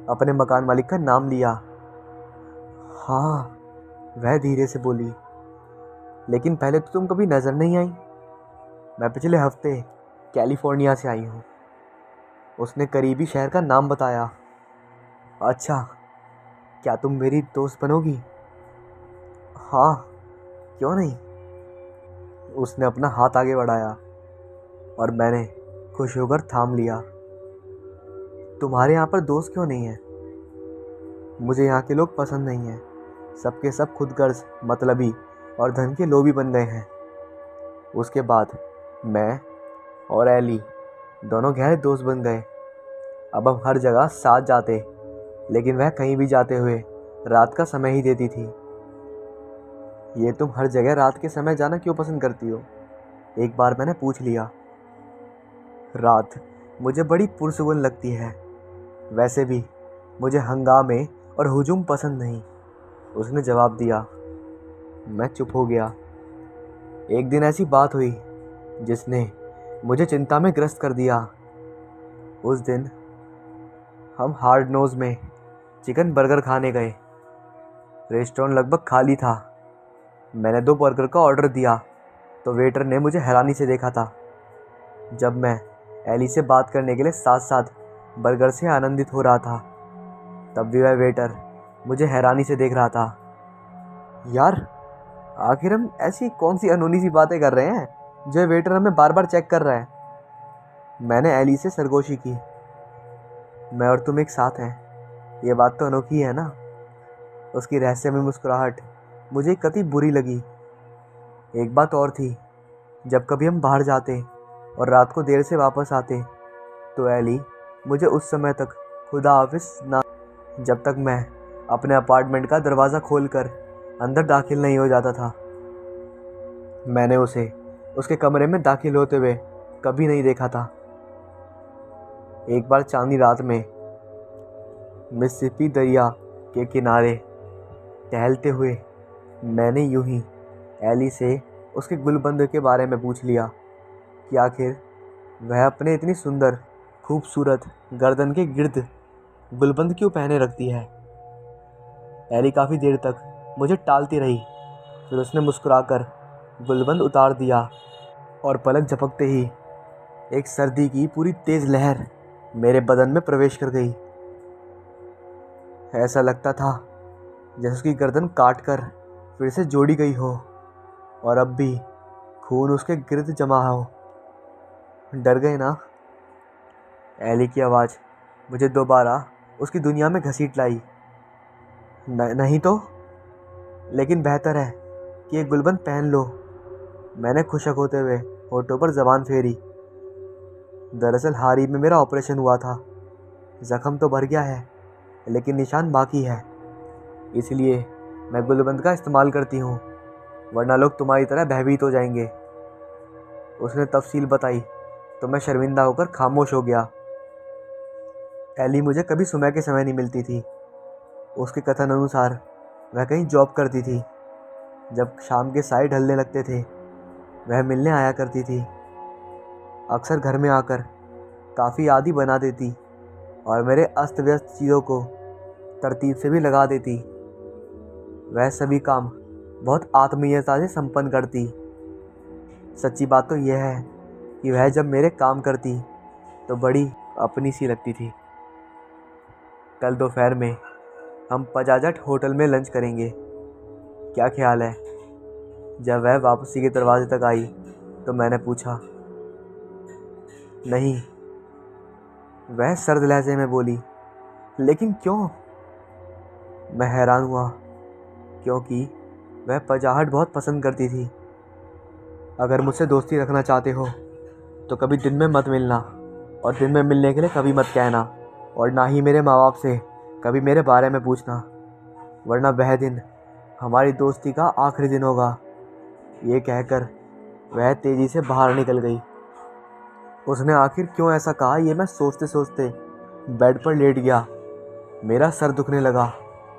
अपने मकान मालिक का नाम लिया। हाँ, वह धीरे से बोली। लेकिन पहले तो तुम कभी नज़र नहीं आई। मैं पिछले हफ्ते कैलिफोर्निया से आई हूँ। उसने करीबी शहर का नाम बताया। अच्छा, क्या तुम मेरी दोस्त बनोगी? हाँ, क्यों नहीं। उसने अपना हाथ आगे बढ़ाया और मैंने खुश होकर थाम लिया। तुम्हारे यहाँ पर दोस्त क्यों नहीं है? मुझे यहाँ के लोग पसंद नहीं हैं। सबके सब खुदगर्ज, मतलबी और धन के लोभी बन गए हैं। उसके बाद मैं और एली दोनों गहरे दोस्त बन गए। अब हम हर जगह साथ जाते, लेकिन वह कहीं भी जाते हुए रात का समय ही देती थी। ये तुम हर जगह रात के समय जाना क्यों पसंद करती हो? एक बार मैंने पूछ लिया। रात मुझे बड़ी पुरसुकून लगती है। वैसे भी मुझे हंगामे और हुजूम पसंद नहीं, उसने जवाब दिया। मैं चुप हो गया। एक दिन ऐसी बात हुई जिसने मुझे चिंता में ग्रस्त कर दिया। उस दिन हम हार्ड नोज में चिकन बर्गर खाने गए। रेस्टोरेंट लगभग खाली था। मैंने 2 बर्गर का ऑर्डर दिया तो वेटर ने मुझे हैरानी से देखा था। जब मैं एली से बात करने के लिए साथ साथ बर्गर से आनंदित हो रहा था, तब भी वह वेटर मुझे हैरानी से देख रहा था। यार, आखिर हम ऐसी कौन सी अनहोनी सी बातें कर रहे हैं जो वेटर हमें बार बार चेक कर रहा है? मैंने एली से सरगोशी की। मैं और तुम एक साथ हैं, ये बात तो अनोखी है ना? उसकी रहस्यमय मुस्कुराहट मुझे कति बुरी लगी। एक बात और थी, जब कभी हम बाहर जाते और रात को देर से वापस आते तो एली मुझे उस समय तक खुदा हाफिज ना, जब तक मैं अपने अपार्टमेंट का दरवाज़ा खोलकर अंदर दाखिल नहीं हो जाता था। मैंने उसे उसके कमरे में दाखिल होते हुए कभी नहीं देखा था। एक बार चांदनी रात में मिसिसिपी दरिया के किनारे टहलते हुए मैंने यूं ही एली से उसके गुलबंद के बारे में पूछ लिया कि आखिर वह अपने इतनी सुंदर खूबसूरत गर्दन के गिर्द गुलबंद क्यों पहने रखती है। एली काफ़ी देर तक मुझे टालती रही, फिर उसने मुस्कुराकर गुलबंद उतार दिया और पलक झपकते ही एक सर्दी की पूरी तेज़ लहर मेरे बदन में प्रवेश कर गई। ऐसा लगता था जैसे उसकी गर्दन काट कर फिर से जोड़ी गई हो और अब भी खून उसके गिर्द जमा हो। डर गए ना? एली की आवाज़ मुझे दोबारा उसकी दुनिया में घसीट लाई। नहीं तो, लेकिन बेहतर है कि ये गुलबंद पहन लो। मैंने खुशक होते हुए होठों पर जबान फेरी। दरअसल हाल ही में मेरा ऑपरेशन हुआ था। जख्म तो भर गया है लेकिन निशान बाकी है, इसलिए मैं गुलबंद का इस्तेमाल करती हूँ, वरना लोग तुम्हारी तरह भयभीत हो जाएंगे। उसने तफसील बताई तो मैं शर्मिंदा होकर खामोश हो गया। एली मुझे कभी सुबह के समय नहीं मिलती थी। उसके कथन अनुसार वह कहीं जॉब करती थी। जब शाम के साए ढलने लगते थे वह मिलने आया करती थी। अक्सर घर में आकर काफ़ी आदी बना देती और मेरे अस्त व्यस्त चीज़ों को तरतीब से भी लगा देती। वह सभी काम बहुत आत्मीयता से संपन्न करती। सच्ची बात तो यह है कि वह जब मेरे काम करती तो बड़ी अपनी सी लगती थी। कल दोपहर में हम पजाजट होटल में लंच करेंगे, क्या ख्याल है? जब वह वापसी के दरवाजे तक आई तो मैंने पूछा। नहीं, वह सर्द लहजे में बोली। लेकिन क्यों? मैं हैरान हुआ, क्योंकि वह पजाहट बहुत पसंद करती थी। अगर मुझसे दोस्ती रखना चाहते हो तो कभी दिन में मत मिलना, और दिन में मिलने के लिए कभी मत कहना, और ना ही मेरे माँ बाप से कभी मेरे बारे में पूछना, वरना वह दिन हमारी दोस्ती का आखिरी दिन होगा। ये कहकर वह तेज़ी से बाहर निकल गई। उसने आखिर क्यों ऐसा कहा, ये मैं सोचते सोचते बेड पर लेट गया। मेरा सर दुखने लगा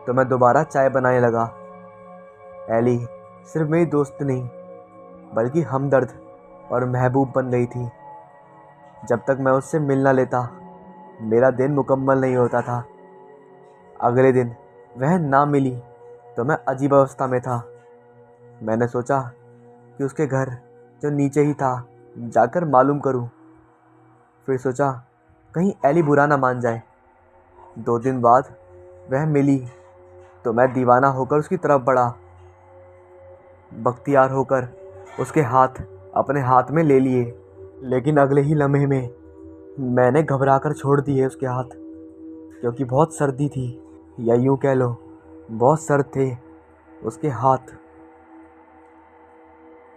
तो मैं दोबारा चाय बनाने लगा। एली सिर्फ मेरी दोस्त नहीं बल्कि हमदर्द और महबूब बन गई थी। जब तक मैं उससे मिलना लेता मेरा दिन मुकम्मल नहीं होता था। अगले दिन वह ना मिली तो मैं अजीब अवस्था में था। मैंने सोचा कि उसके घर जो नीचे ही था जाकर मालूम करूं। फिर सोचा कहीं एली बुरा ना मान जाए। 2 दिन बाद वह मिली तो मैं दीवाना होकर उसकी तरफ बढ़ा, बख्तियार होकर उसके हाथ अपने हाथ में ले लिए। लेकिन अगले ही लम्हे में मैंने घबरा कर छोड़ दिए उसके हाथ, क्योंकि बहुत सर्दी थी, या यूं कह लो बहुत सर्द थे उसके हाथ।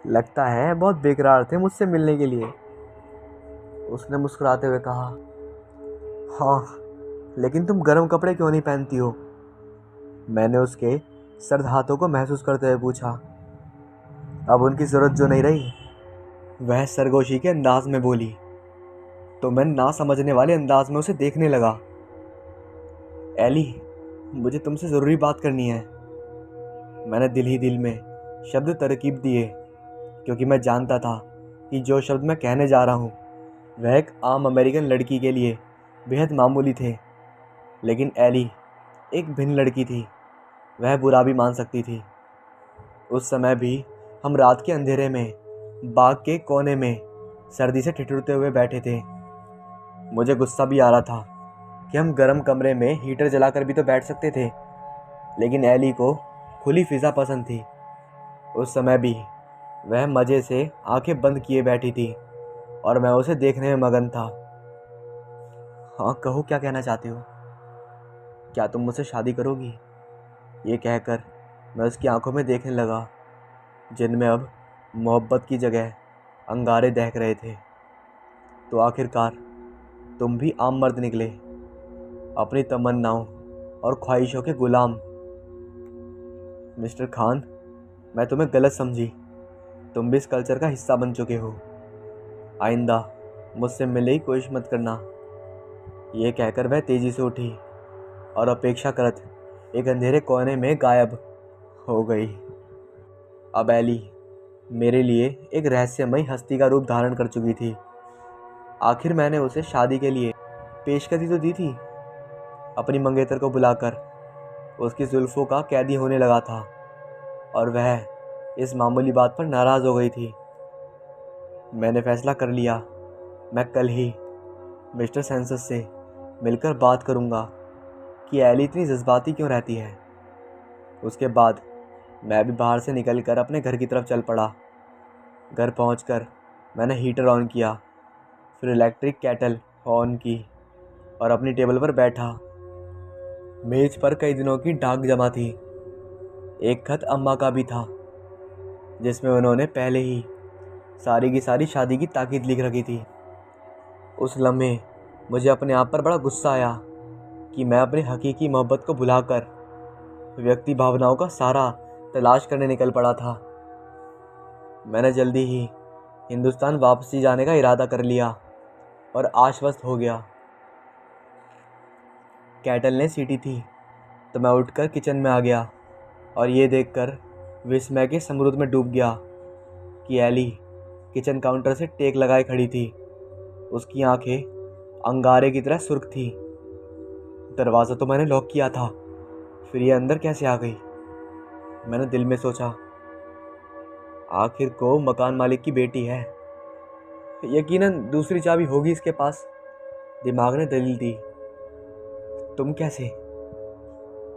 लगता है बहुत बेकरार थे मुझसे मिलने के लिए, उसने मुस्कुराते हुए कहा। हाँ, लेकिन तुम गर्म कपड़े क्यों नहीं पहनती हो? मैंने उसके सर्द हाथों को महसूस करते हुए पूछा। अब उनकी ज़रूरत जो नहीं रही, वह सरगोशी के अंदाज में बोली। तो मैं ना समझने वाले अंदाज में उसे देखने लगा। एली, मुझे तुमसे ज़रूरी बात करनी है। मैंने दिल ही दिल में शब्द तरकीब दिए, क्योंकि मैं जानता था कि जो शब्द मैं कहने जा रहा हूँ वह एक आम अमेरिकन लड़की के लिए बेहद मामूली थे, लेकिन एली एक भिन्न लड़की थी। वह बुरा भी मान सकती थी। उस समय भी हम रात के अंधेरे में बाग के कोने में सर्दी से ठिठुरते हुए बैठे थे। मुझे गुस्सा भी आ रहा था कि हम गर्म कमरे में हीटर जलाकर भी तो बैठ सकते थे, लेकिन एली को खुली फिज़ा पसंद थी। उस समय भी वह मज़े से आंखें बंद किए बैठी थी और मैं उसे देखने में मगन था। हाँ कहो, क्या कहना चाहते हो? क्या तुम मुझसे शादी करोगी? ये कहकर मैं उसकी आंखों में देखने लगा, जिनमें अब मोहब्बत की जगह अंगारे दहक रहे थे। तो आखिरकार तुम भी आम मर्द निकले, अपनी तमन्नाओं और ख्वाहिशों के गुलाम। मिस्टर खान, मैं तुम्हें गलत समझी। तुम भी इस कल्चर का हिस्सा बन चुके हो। आइंदा मुझसे मिलने की कोशिश मत करना। ये कहकर वह तेजी से उठी और अपेक्षाकृत एक अंधेरे कोने में गायब हो गई। अब एली मेरे लिए एक रहस्यमयी हस्ती का रूप धारण कर चुकी थी। आखिर मैंने उसे शादी के लिए पेशकशी तो दी थी। अपनी मंगेतर को बुलाकर उसकी जुल्फों का कैदी होने लगा था और वह इस मामूली बात पर नाराज़ हो गई थी। मैंने फैसला कर लिया, मैं कल ही मिस्टर सेंसस से मिलकर बात करूंगा कि एली इतनी जज्बाती क्यों रहती है। उसके बाद मैं भी बाहर से निकलकर अपने घर की तरफ चल पड़ा। घर पहुंचकर मैंने हीटर ऑन किया, फिर इलेक्ट्रिक केटल ऑन की और अपनी टेबल पर बैठा। मेज पर कई दिनों की डाक जमा थी। एक खत अम्मा का भी था जिसमें उन्होंने पहले ही सारी की सारी शादी की ताकीद लिख रखी थी। उस लम्हे मुझे अपने आप पर बड़ा गुस्सा आया कि मैं अपनी हकीकी मोहब्बत को भुलाकर व्यक्ति भावनाओं का सहारा तलाश करने निकल पड़ा था। मैंने जल्दी ही हिंदुस्तान वापसी जाने का इरादा कर लिया और आश्वस्त हो गया। कैटल ने सीटी थी तो मैं उठकर किचन में आ गया और ये देखकर विस्मय के समरूद में डूब गया कि एली किचन काउंटर से टेक लगाए खड़ी थी। उसकी आंखें अंगारे की तरह सुर्ख थी। दरवाज़ा तो मैंने लॉक किया था, फिर ये अंदर कैसे आ गई? मैंने दिल में सोचा, आखिर को मकान मालिक की बेटी है, यकीनन दूसरी चाबी होगी इसके पास। दिमाग ने दलील दी। तुम कैसे?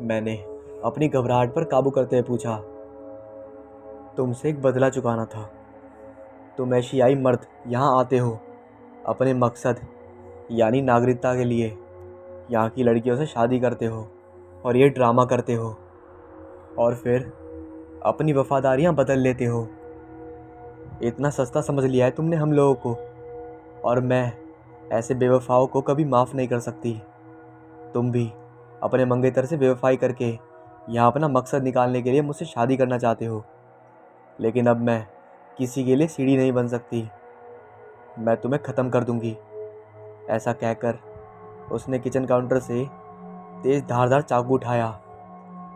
मैंने अपनी घबराहट पर काबू करते हुए पूछा। तुमसे एक बदला चुकाना था। तुम एशियाई मर्द यहाँ आते हो अपने मकसद यानी नागरिकता के लिए, यहाँ की लड़कियों से शादी करते हो और ये ड्रामा करते हो और फिर अपनी वफादारियाँ बदल लेते हो। इतना सस्ता समझ लिया है तुमने हम लोगों को, और मैं ऐसे बेवफाओं को कभी माफ़ नहीं कर सकती। तुम भी अपने मंगेतर से बेवफाई करके यहाँ अपना मकसद निकालने के लिए मुझसे शादी करना चाहते हो, लेकिन अब मैं किसी के लिए सीढ़ी नहीं बन सकती। मैं तुम्हें ख़त्म कर दूंगी। ऐसा कहकर उसने किचन काउंटर से तेज़ धारदार चाकू उठाया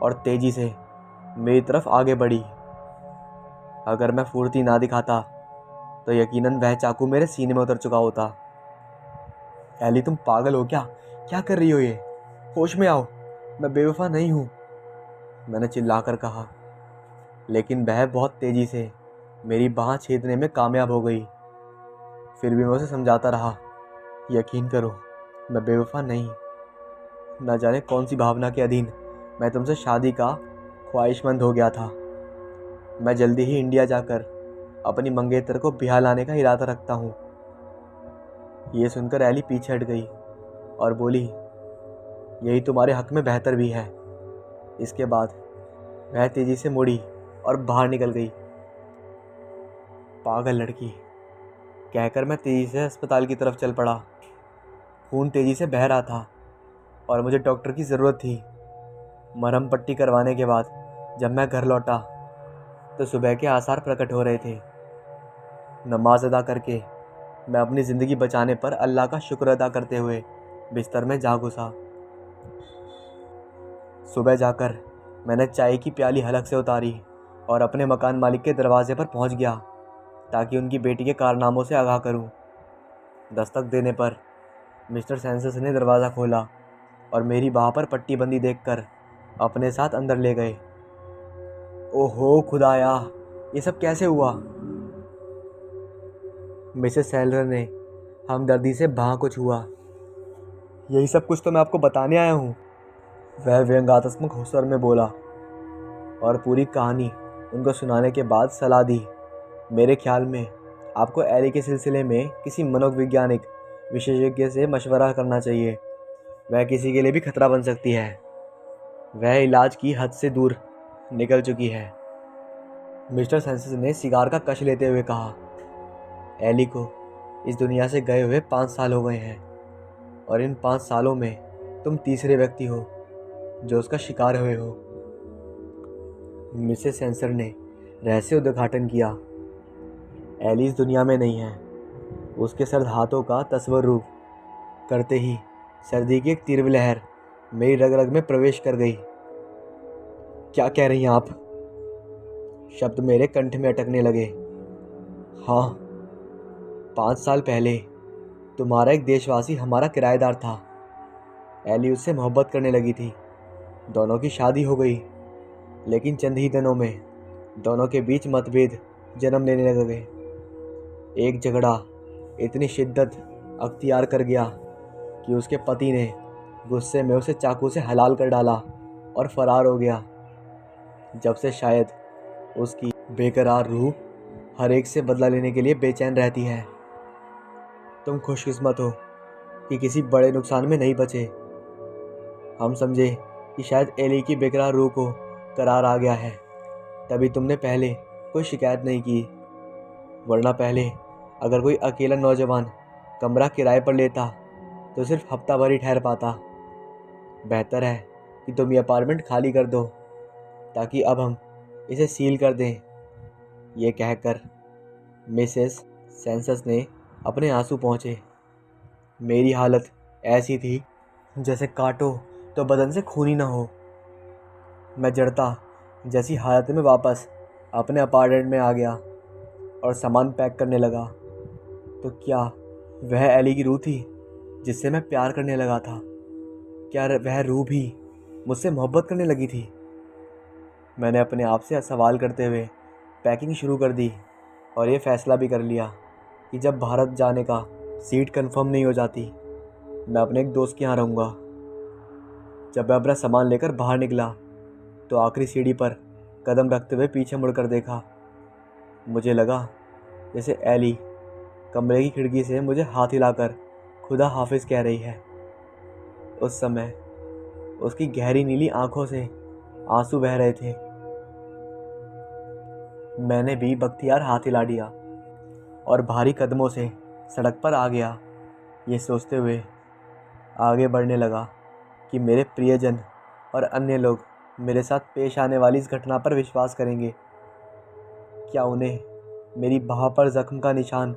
और तेज़ी से मेरी तरफ आगे बढ़ी। अगर मैं फुर्ती ना दिखाता तो यकीनन वह चाकू मेरे सीने में उतर चुका होता। एली तुम पागल हो क्या? क्या कर रही हो ये? होश में आओ, मैं बेवफा नहीं हूँ, मैंने चिल्लाकर कहा। लेकिन वह बहुत तेज़ी से मेरी बाँह छेदने में कामयाब हो गई। फिर भी मैं उसे समझाता रहा, यकीन करो मैं बेवफा नहीं। न जाने कौन सी भावना के अधीन मैं तुमसे शादी का ख्वाहिशमंद हो गया था। मैं जल्दी ही इंडिया जाकर अपनी मंगेतर को ब्याह लाने का इरादा रखता हूँ। ये सुनकर एली पीछे हट गई और बोली, यही तुम्हारे हक में बेहतर भी है। इसके बाद वह तेज़ी से मुड़ी और बाहर निकल गई। पागल लड़की, कहकर मैं तेज़ी से अस्पताल की तरफ चल पड़ा। खून तेज़ी से बह रहा था और मुझे डॉक्टर की ज़रूरत थी। मरहम पट्टी करवाने के बाद जब मैं घर लौटा तो सुबह के आसार प्रकट हो रहे थे। नमाज अदा करके मैं अपनी ज़िंदगी बचाने पर अल्लाह का शुक्र अदा करते हुए बिस्तर में जा घुसा। सुबह जाकर मैंने चाय की प्याली हलक से उतारी और अपने मकान मालिक के दरवाजे पर पहुंच गया ताकि उनकी बेटी के कारनामों से आगाह करूं। दस्तक देने पर मिस्टर सेंसस ने दरवाज़ा खोला और मेरी बाह पर पट्टी बंदी देखकर अपने साथ अंदर ले गए। ओहो खुदाया, ये सब कैसे हुआ? मिसेस सेलर ने हमदर्दी से बाह को छुआ। यही सब कुछ तो मैं आपको बताने आया हूँ, वह व्यंग्यात्मक स्वर में बोला और पूरी कहानी उनको सुनाने के बाद सलाह दी। मेरे ख्याल में आपको एली के सिलसिले में किसी मनोवैज्ञानिक विशेषज्ञ से मशवरा करना चाहिए। वह किसी के लिए भी खतरा बन सकती है। वह इलाज की हद से दूर निकल चुकी है। मिस्टर सेंसस ने सिगार का कश लेते हुए कहा, एली को इस दुनिया से गए हुए 5 साल हो गए हैं और इन 5 सालों में तुम तीसरे व्यक्ति हो जो उसका शिकार हुए हो। मिसेस सेंसर ने रहस्य उद्घाटन किया। एली इस दुनिया में नहीं है। उसके सर्द हाथों का तस्वर रूप करते ही सर्दी की एक तीव्र लहर मेरी रग रग में प्रवेश कर गई। क्या कह रही हैं आप? शब्द मेरे कंठ में अटकने लगे। हाँ, 5 साल पहले तुम्हारा एक देशवासी हमारा किराएदार था। एली उससे मोहब्बत करने लगी थी। दोनों की शादी हो गई, लेकिन चंद ही दिनों में दोनों के बीच मतभेद जन्म लेने लगे। एक झगड़ा इतनी शिद्दत अख्तियार कर गया कि उसके पति ने गुस्से में उसे चाकू से हलाल कर डाला और फरार हो गया। जब से शायद उसकी बेकरार रूह हर एक से बदला लेने के लिए बेचैन रहती है। तुम खुशकिस्मत हो कि किसी बड़े नुकसान में नहीं बचे। हम समझे कि शायद एली की बेकरार रूह को करार आ गया है, तभी तुमने पहले कोई शिकायत नहीं की। वरना पहले अगर कोई अकेला नौजवान कमरा किराए पर लेता तो सिर्फ हफ्ता भर ही ठहर पाता। बेहतर है कि तुम ये अपार्टमेंट खाली कर दो, ताकि अब हम इसे सील कर दें। ये कहकर मिसेस सेंसस ने अपने आंसू पहुँचे। मेरी हालत ऐसी थी जैसे काटो तो बदन से खून ही ना हो। मैं जड़ता जैसी हालत में वापस अपने अपार्टमेंट में आ गया और सामान पैक करने लगा। तो क्या वह एली की रूह थी जिससे मैं प्यार करने लगा था? क्या वह रूह भी मुझसे मोहब्बत करने लगी थी? मैंने अपने आप से सवाल करते हुए पैकिंग शुरू कर दी और ये फैसला भी कर लिया कि जब भारत जाने का सीट कंफर्म नहीं हो जाती, मैं अपने एक दोस्त के यहाँ रहूँगा। जब मैं अपना सामान लेकर बाहर निकला तो आखिरी सीढ़ी पर कदम रखते हुए पीछे मुड़कर देखा। मुझे लगा जैसे एली कमरे की खिड़की से मुझे हाथ हिलाकर खुदा हाफिज कह रही है। उस समय उसकी गहरी नीली आंखों से आंसू बह रहे थे। मैंने भी बख्तियार हाथ हिला दिया और भारी कदमों से सड़क पर आ गया, ये सोचते हुए आगे बढ़ने लगा कि मेरे प्रियजन और अन्य लोग मेरे साथ पेश आने वाली इस घटना पर विश्वास करेंगे। क्या उन्हें मेरी बाह पर जख्म का निशान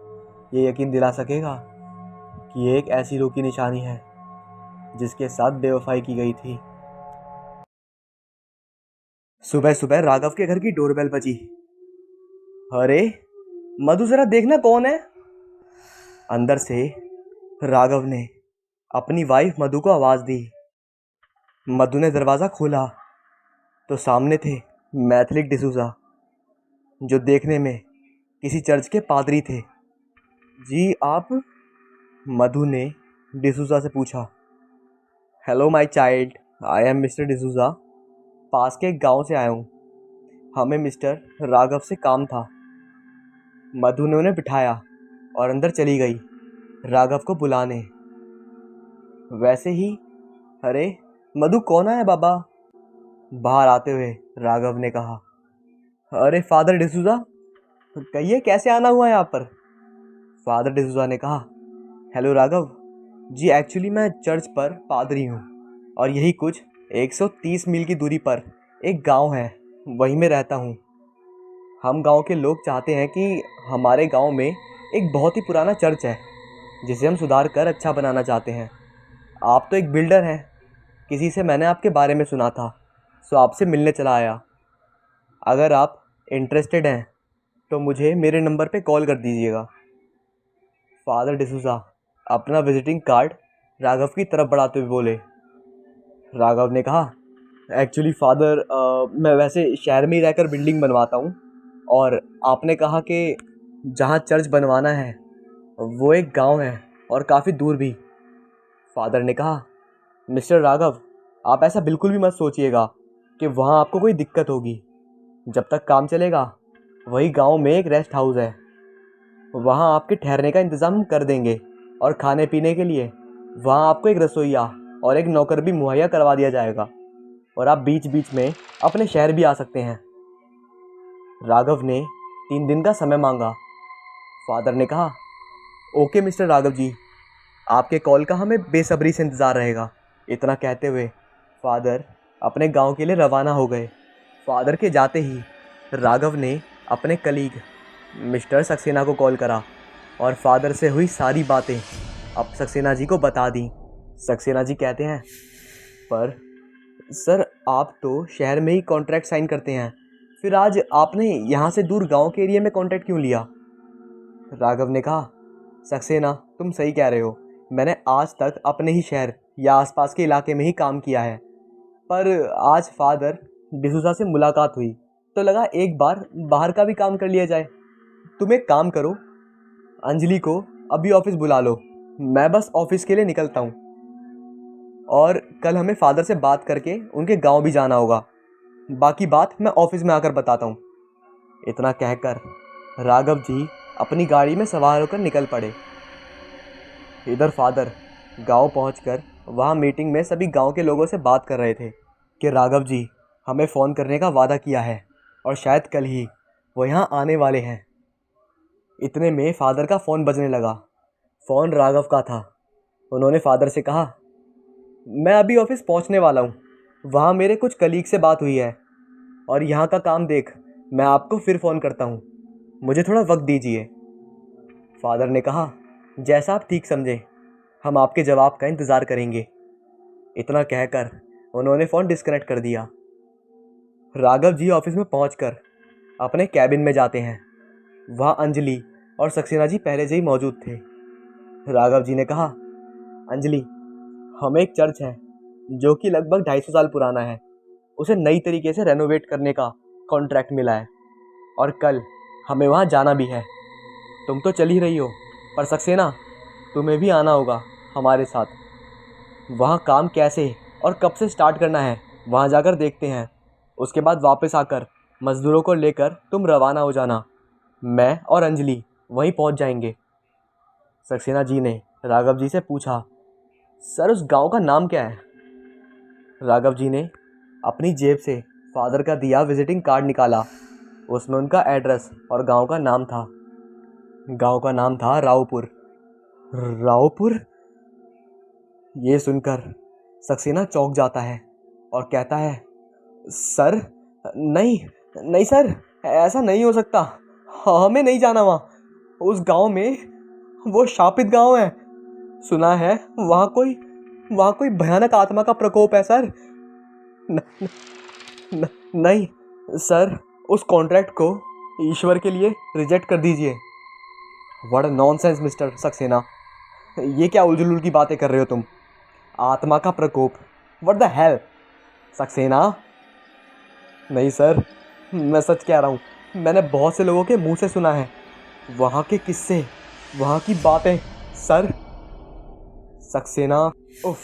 ये यकीन दिला सकेगा कि ये एक ऐसी रूह की निशानी है जिसके साथ बेवफाई की गई थी। सुबह सुबह राघव के घर की डोरबेल बजी। अरे मधु, जरा देखना कौन है। अंदर से राघव ने अपनी वाइफ मधु को आवाज़ दी। मधु ने दरवाज़ा खोला तो सामने थे मैथिलिक डिसूजा, जो देखने में किसी चर्च के पादरी थे। जी आप? मधु ने डिसूजा से पूछा। Hello my child, I am Mister D'Souza. पास के एक गांव से आया हूँ। हमें मिस्टर राघव से काम था। मधु ने उन्हें बिठाया और अंदर चली गई राघव को बुलाने। वैसे ही अरे मधु, कौन आया बाबा? बाहर आते हुए राघव ने कहा। अरे फादर डिसूजा, कहिए कैसे आना हुआ यहाँ पर? फादर डिसूजा ने कहा। हेलो राघव जी, एक्चुअली मैं चर्च पर पादरी हूँ और यही कुछ 130 मील की दूरी पर एक गांव है, वहीं में रहता हूँ। हम गांव के लोग चाहते हैं कि हमारे गांव में एक बहुत ही पुराना चर्च है जिसे हम सुधार कर अच्छा बनाना चाहते हैं। आप तो एक बिल्डर हैं, किसी से मैंने आपके बारे में सुना था, सो आपसे मिलने चला आया। अगर आप इंटरेस्टेड हैं तो मुझे मेरे नंबर पे कॉल कर दीजिएगा। फादर डिसूजा अपना विजिटिंग कार्ड राघव की तरफ बढ़ाते हुए बोले। राघव ने कहा, एक्चुअली फादर, मैं वैसे शहर में ही रहकर बिल्डिंग बनवाता हूँ और आपने कहा कि जहाँ चर्च बनवाना है वो एक गांव है और काफ़ी दूर भी। फादर ने कहा, मिस्टर राघव, आप ऐसा बिल्कुल भी मत सोचिएगा कि वहाँ आपको कोई दिक्कत होगी। जब तक काम चलेगा वही गांव में एक रेस्ट हाउस है, वहाँ आपके ठहरने का इंतज़ाम हम कर देंगे और खाने पीने के लिए वहाँ आपको एक रसोइया और एक नौकर भी मुहैया करवा दिया जाएगा और आप बीच बीच में अपने शहर भी आ सकते हैं। राघव ने 3 दिन का समय मांगा। फादर ने कहा, ओके मिस्टर राघव जी, आपके कॉल का हमें बेसब्री से इंतज़ार रहेगा। इतना कहते हुए फादर अपने गांव के लिए रवाना हो गए। फादर के जाते ही राघव ने अपने कलीग मिस्टर सक्सेना को कॉल करा और फादर से हुई सारी बातें अब सक्सेना जी को बता दी। सक्सेना जी कहते हैं, पर सर आप तो शहर में ही कॉन्ट्रैक्ट साइन करते हैं, फिर आज आपने यहाँ से दूर गांव के एरिया में कॉन्ट्रैक्ट क्यों लिया? राघव ने कहा, सक्सेना तुम सही कह रहे हो, मैंने आज तक अपने ही शहर या आसपास के इलाके में ही काम किया है, पर आज फादर डिसूजा से मुलाकात हुई तो लगा एक बार बाहर का भी काम कर लिया जाए। तुम एक काम करो, अंजलि को अभी ऑफिस बुला लो, मैं बस ऑफिस के लिए निकलता हूँ, और कल हमें फादर से बात करके उनके गांव भी जाना होगा, बाकी बात मैं ऑफिस में आकर बताता हूँ। इतना कहकर राघव जी अपनी गाड़ी में सवार होकर निकल पड़े। इधर फादर गांव पहुंचकर वहां मीटिंग में सभी गांव के लोगों से बात कर रहे थे कि राघव जी हमें फ़ोन करने का वादा किया है और शायद कल ही वो यहाँ आने वाले हैं। इतने में फादर का फ़ोन बजने लगा। फ़ोन राघव का था। उन्होंने फादर से कहा, मैं अभी ऑफिस पहुँचने वाला हूँ, वहाँ मेरे कुछ कलीग से बात हुई है और यहाँ का काम देख मैं आपको फिर फ़ोन करता हूँ, मुझे थोड़ा वक्त दीजिए। फादर ने कहा, जैसा आप ठीक समझें, हम आपके जवाब का इंतज़ार करेंगे। इतना कहकर उन्होंने फ़ोन डिस्कनेक्ट कर दिया। राघव जी ऑफिस में पहुंचकर अपने कैबिन में जाते हैं। वहाँ अंजलि और सक्सेना जी पहले से ही मौजूद थे। राघव जी ने कहा, अंजलि हमें एक चर्च है जो कि लगभग 250 साल पुराना है, उसे नई तरीके से रेनोवेट करने का कॉन्ट्रैक्ट मिला है और कल हमें वहाँ जाना भी है। तुम तो चल ही रही हो, पर सक्सेना तुम्हें भी आना होगा हमारे साथ। वहाँ काम कैसे और कब से स्टार्ट करना है वहाँ जाकर देखते हैं, उसके बाद वापस आकर मज़दूरों को लेकर तुम रवाना हो जाना। मैं और अंजलि वहीं पहुँच जाएंगे। सक्सेना जी ने राघव जी से पूछा, सर उस गांव का नाम क्या है? राघव जी ने अपनी जेब से फादर का दिया विजिटिंग कार्ड निकाला। उसमें उनका एड्रेस और गांव का नाम था। गांव का नाम था रावपुर। रावपुर? ये सुनकर सक्सेना चौंक जाता है और कहता है, सर नहीं नहीं सर, ऐसा नहीं हो सकता, हमें नहीं जाना वहाँ। उस गांव में, वो शापित गांव है, सुना है वहाँ कोई भयानक आत्मा का प्रकोप है सर। न, न, नहीं सर, उस कॉन्ट्रैक्ट को ईश्वर के लिए रिजेक्ट कर दीजिए। What a nonsense mister Saxena, ये क्या उलझुल की बातें कर रहे हो तुम? आत्मा का प्रकोप, व्हाट द हेल? सक्सेना, नहीं सर, मैं सच कह रहा हूँ, मैंने बहुत से लोगों के मुंह से सुना है, वहाँ के किस्से, वहाँ की बातें सर। सक्सेना, उफ,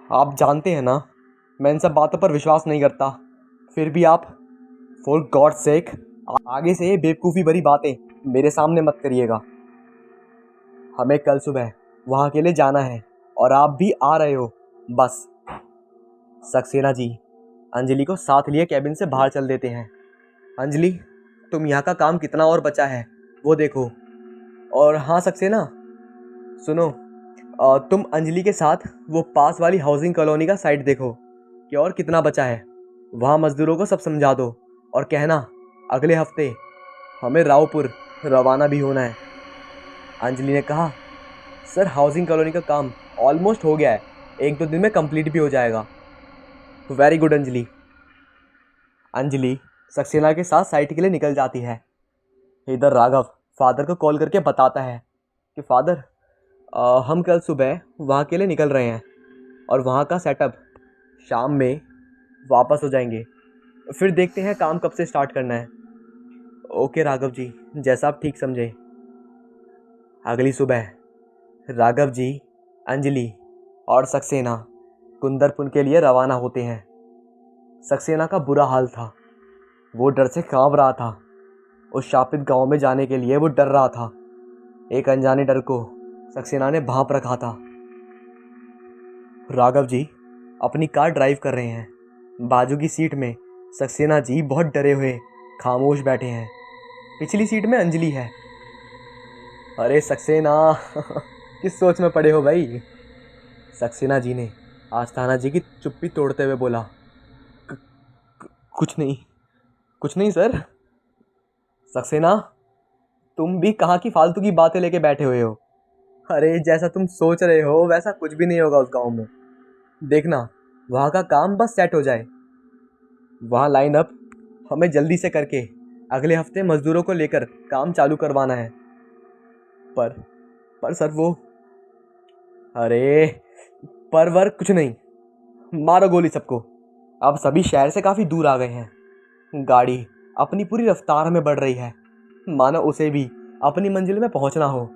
आप जानते हैं ना मैं इन सब बातों पर विश्वास नहीं करता, फिर भी आप, फॉर गॉड सेक, आगे से ये बेवकूफ़ी भरी बातें मेरे सामने मत करिएगा। हमें कल सुबह वहाँ के लिए जाना है और आप भी आ रहे हो, बस। सक्सेना जी अंजलि को साथ लिए कैबिन से बाहर चल देते हैं। अंजलि, तुम यहाँ का काम कितना और बचा है वो देखो। और हाँ सक्सेना, सुनो, तुम अंजलि के साथ वो पास वाली हाउसिंग कॉलोनी का साइट देखो कि और कितना बचा है। वहाँ मज़दूरों को सब समझा दो और कहना अगले हफ्ते हमें रावपुर रवाना भी होना है। अंजलि ने कहा, सर हाउसिंग कॉलोनी का काम ऑलमोस्ट हो गया है, 1-2 दिन में कंप्लीट भी हो जाएगा। Very good Anjali. अंजलि सक्सेना के साथ साइट के लिए निकल जाती है। इधर राघव फादर को कॉल करके बताता है कि फादर, हम कल सुबह वहाँ के लिए निकल रहे हैं और वहाँ का सेटअप शाम में वापस हो जाएंगे, फिर देखते हैं काम कब से स्टार्ट करना है। ओके राघव जी, जैसा आप ठीक समझें। अगली सुबह राघव जी, अंजलि और सक्सेना कुंदरपुर के लिए रवाना होते हैं। सक्सेना का बुरा हाल था, वो डर से कांप रहा था। उस शापित गांव में जाने के लिए वो डर रहा था। एक अनजाने डर को सक्सेना ने भांप रखा था। राघव जी अपनी कार ड्राइव कर रहे हैं। बाजू की सीट में सक्सेना जी बहुत डरे हुए खामोश बैठे हैं। पिछली सीट में अंजलि है। अरे सक्सेना, किस सोच में पड़े हो भाई? सक्सेना जी ने आस्थाना जी की चुप्पी तोड़ते हुए बोला, कुछ नहीं, कुछ नहीं सर। सक्सेना, तुम भी कहाँ की फालतू की बातें लेके बैठे हुए हो? अरे जैसा तुम सोच रहे हो वैसा कुछ भी नहीं होगा उस गांव में। देखना, वहाँ का काम बस सेट हो जाए। वहाँ लाइन अप हमें जल्दी से करके अगले हफ्ते मजदूरों को लेकर काम चालू करवाना है। पर पर सर वो, अरे पर वर कुछ नहीं, मारो गोली सबको। अब सभी शहर से काफ़ी दूर आ गए हैं। गाड़ी अपनी पूरी रफ्तार में बढ़ रही है, मानो उसे भी अपनी मंजिल में पहुंचना हो।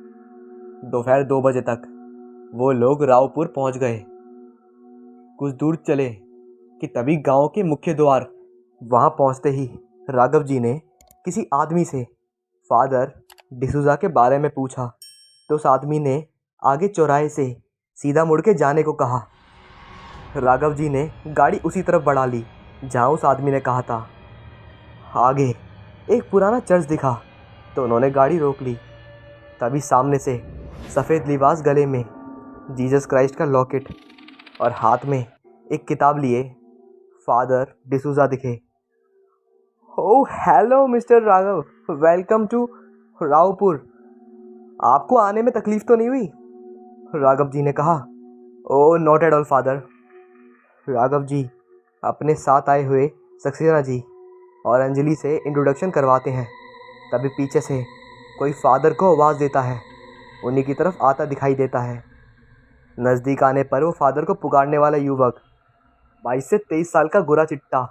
दोपहर 2 बजे तक वो लोग रावपुर पहुंच गए। कुछ दूर चले कि तभी गांव के मुख्य द्वार, वहां पहुंचते ही राघव जी ने किसी आदमी से फादर डिसूजा के बारे में पूछा, तो उस आदमी ने आगे चौराहे से सीधा मुड़ के जाने को कहा। राघव जी ने गाड़ी उसी तरफ बढ़ा ली जहां उस आदमी ने कहा था। आगे एक पुराना चर्च दिखा तो उन्होंने गाड़ी रोक ली। तभी सामने से सफ़ेद लिबास, गले में जीसस क्राइस्ट का लॉकेट और हाथ में एक किताब लिए फादर डिसूजा दिखे। Oh hello Mister Raghav, welcome to Raopur. आपको आने में तकलीफ तो नहीं हुई? राघव जी ने कहा। Oh not at all father. Raghav ji अपने साथ आए हुए सक्सेना जी और अंजलि से इंट्रोडक्शन करवाते हैं। तभी पीछे से कोई फादर को आवाज़ देता है, उन्हीं की तरफ आता दिखाई देता है। नज़दीक आने पर वो फादर को पुकारने वाला युवक 22 से 23 साल का गोरा चिट्टा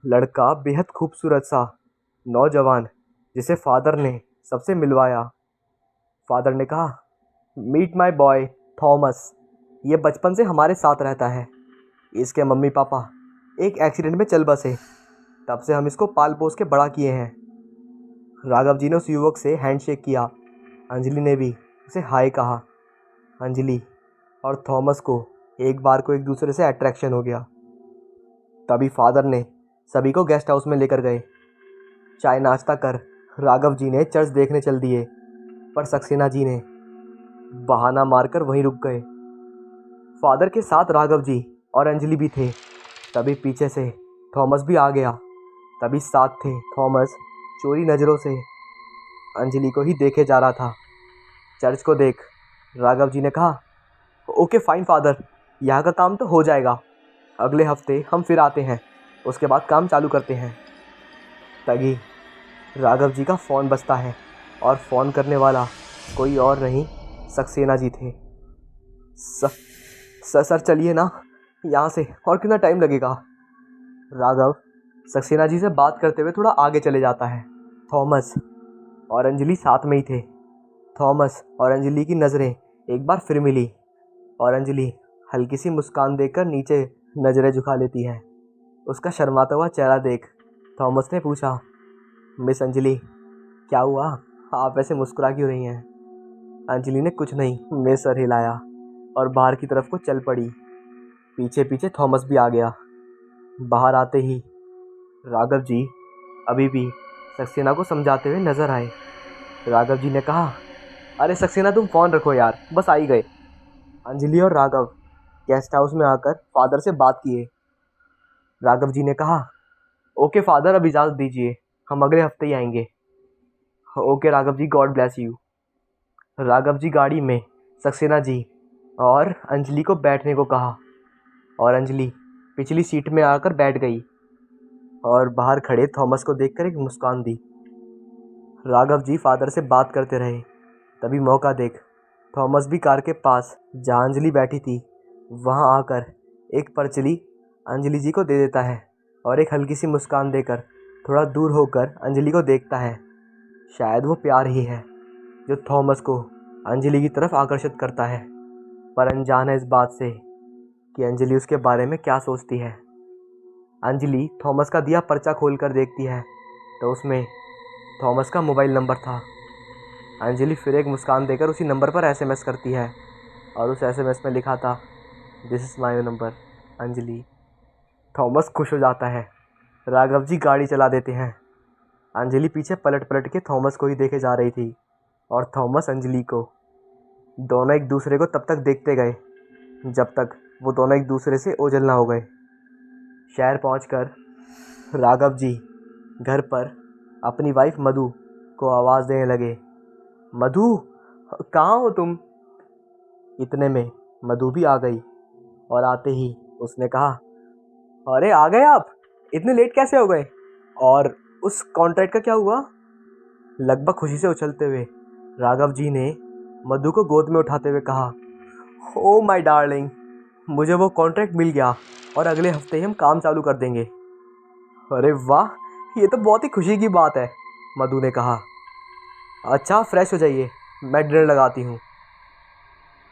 लड़का, बेहद खूबसूरत सा नौजवान, जिसे फादर ने सबसे मिलवाया। फादर ने कहा, मीट माय बॉय थॉमस। ये बचपन से हमारे साथ रहता है। इसके मम्मी पापा एक एक्सीडेंट में चल बसे, तब से हम इसको पाल पोस के बड़ा किए हैं। राघव जी ने उस युवक से हैंडशेक किया। अंजलि ने भी उसे हाय कहा। अंजलि और थॉमस को एक बार को एक दूसरे से अट्रैक्शन हो गया। तभी फादर ने सभी को गेस्ट हाउस में लेकर गए। चाय नाश्ता कर राघव जी ने चर्च देखने चल दिए, पर सक्सेना जी ने बहाना मारकर वहीं रुक गए। फादर के साथ राघव जी और अंजलि भी थे। तभी पीछे से थॉमस भी आ गया। तभी साथ थे थॉमस चोरी नज़रों से अंजलि को ही देखे जा रहा था। चर्च को देख राघव जी ने कहा, ओके फाइन फादर, यहाँ का काम तो हो जाएगा। अगले हफ्ते हम फिर आते हैं, उसके बाद काम चालू करते हैं। तभी राघव जी का फ़ोन बजता है और फ़ोन करने वाला कोई और नहीं, सक्सेना जी थे। सर चलिए ना यहाँ से, और कितना टाइम लगेगा? राघव सक्सेना जी से बात करते हुए थोड़ा आगे चले जाता है। थॉमस और अंजलि साथ में ही थे। थॉमस और अंजलि की नज़रें एक बार फिर मिली और अंजलि हल्की सी मुस्कान देकर नीचे नज़रें झुका लेती है। उसका शर्माता हुआ चेहरा देख थॉमस ने पूछा, मिस अंजलि क्या हुआ, आप ऐसे मुस्कुरा क्यों रही हैं? अंजलि ने कुछ नहीं में सर हिलाया और बाहर की तरफ को चल पड़ी। पीछे पीछे थॉमस भी आ गया। बाहर आते ही राघव जी अभी भी सक्सेना को समझाते हुए नजर आए। राघव जी ने कहा, अरे सक्सेना तुम फ़ोन रखो यार, बस आ ही गए। अंजलि और राघव गेस्ट हाउस में आकर फादर से बात किए। राघव जी ने कहा, ओके फादर, अब इजाज़त दीजिए, हम अगले हफ्ते ही आएंगे। Okay Raghav ji, God bless you. Raghav ji गाड़ी में सक्सेना जी और अंजलि को बैठने को कहा और अंजलि पिछली सीट में आकर बैठ गई और बाहर खड़े थॉमस को देखकर एक मुस्कान दी। राघव जी फादर से बात करते रहे। तभी मौका देख थॉमस भी कार के पास जहाँ अंजलि बैठी थी वहाँ आकर एक पर्चली अंजलि जी को दे देता है और एक हल्की सी मुस्कान देकर थोड़ा दूर होकर अंजलि को देखता है। शायद वो प्यार ही है जो थॉमस को अंजलि की तरफ आकर्षित करता है, पर अनजान है इस बात से कि अंजलि उसके बारे में क्या सोचती है। अंजलि थॉमस का दिया पर्चा खोलकर देखती है तो उसमें थॉमस का मोबाइल नंबर था। अंजलि फिर एक मुस्कान देकर उसी नंबर पर एसएमएस करती है और उस एसएमएस में लिखा था, this is my number Anjali. Thomas खुश हो जाता है। राघव जी गाड़ी चला देते हैं। अंजलि पीछे पलट पलट के थॉमस को ही देखे जा रही थी और थॉमस अंजलि को। दोनों एक दूसरे को तब तक देखते गए जब तक वो दोनों एक दूसरे से ओझल ना हो गए। शहर पहुंचकर राघव जी घर पर अपनी वाइफ मधु को आवाज़ देने लगे, मधु कहाँ हो तुम? इतने में मधु भी आ गई और आते ही उसने कहा, अरे आ गए आप, इतने लेट कैसे हो गए? और उस कॉन्ट्रैक्ट का क्या हुआ? लगभग खुशी से उछलते हुए राघव जी ने मधु को गोद में उठाते हुए कहा, ओ माय डार्लिंग, मुझे वो कॉन्ट्रैक्ट मिल गया और अगले हफ्ते ही हम काम चालू कर देंगे। अरे वाह, ये तो बहुत ही खुशी की बात है, मधु ने कहा। अच्छा, फ्रेश हो जाइए, मैं डिनर लगाती हूँ।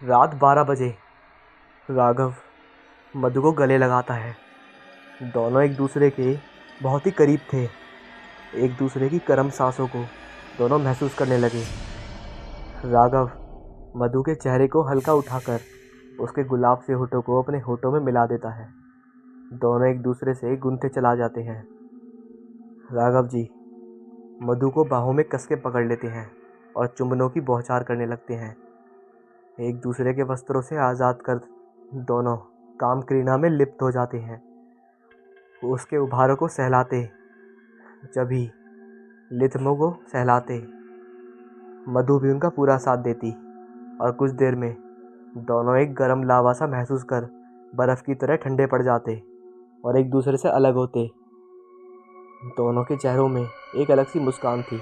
रात 12 बजे राघव मधु को गले लगाता है। दोनों एक दूसरे के बहुत ही करीब थे। एक दूसरे की गर्म सांसों को दोनों महसूस करने लगे। राघव मधु के चेहरे को हल्का उठाकर उसके गुलाब से होठों को अपने होठों में मिला देता है। दोनों एक दूसरे से गूंथते चला जाते हैं। राघव जी मधु को बाहों में कस के पकड़ लेते हैं और चुंबनों की बौछार करने लगते हैं। एक दूसरे के वस्त्रों से आज़ाद कर दोनों काम क्रीड़ा में लिप्त हो जाते हैं। उसके उभारों को सहलाते, जभी लिथमों को सहलाते, मधु भी उनका पूरा साथ देती और कुछ देर में दोनों एक गर्म लावा सा महसूस कर बर्फ़ की तरह ठंडे पड़ जाते और एक दूसरे से अलग होते। दोनों के चेहरों में एक अलग सी मुस्कान थी।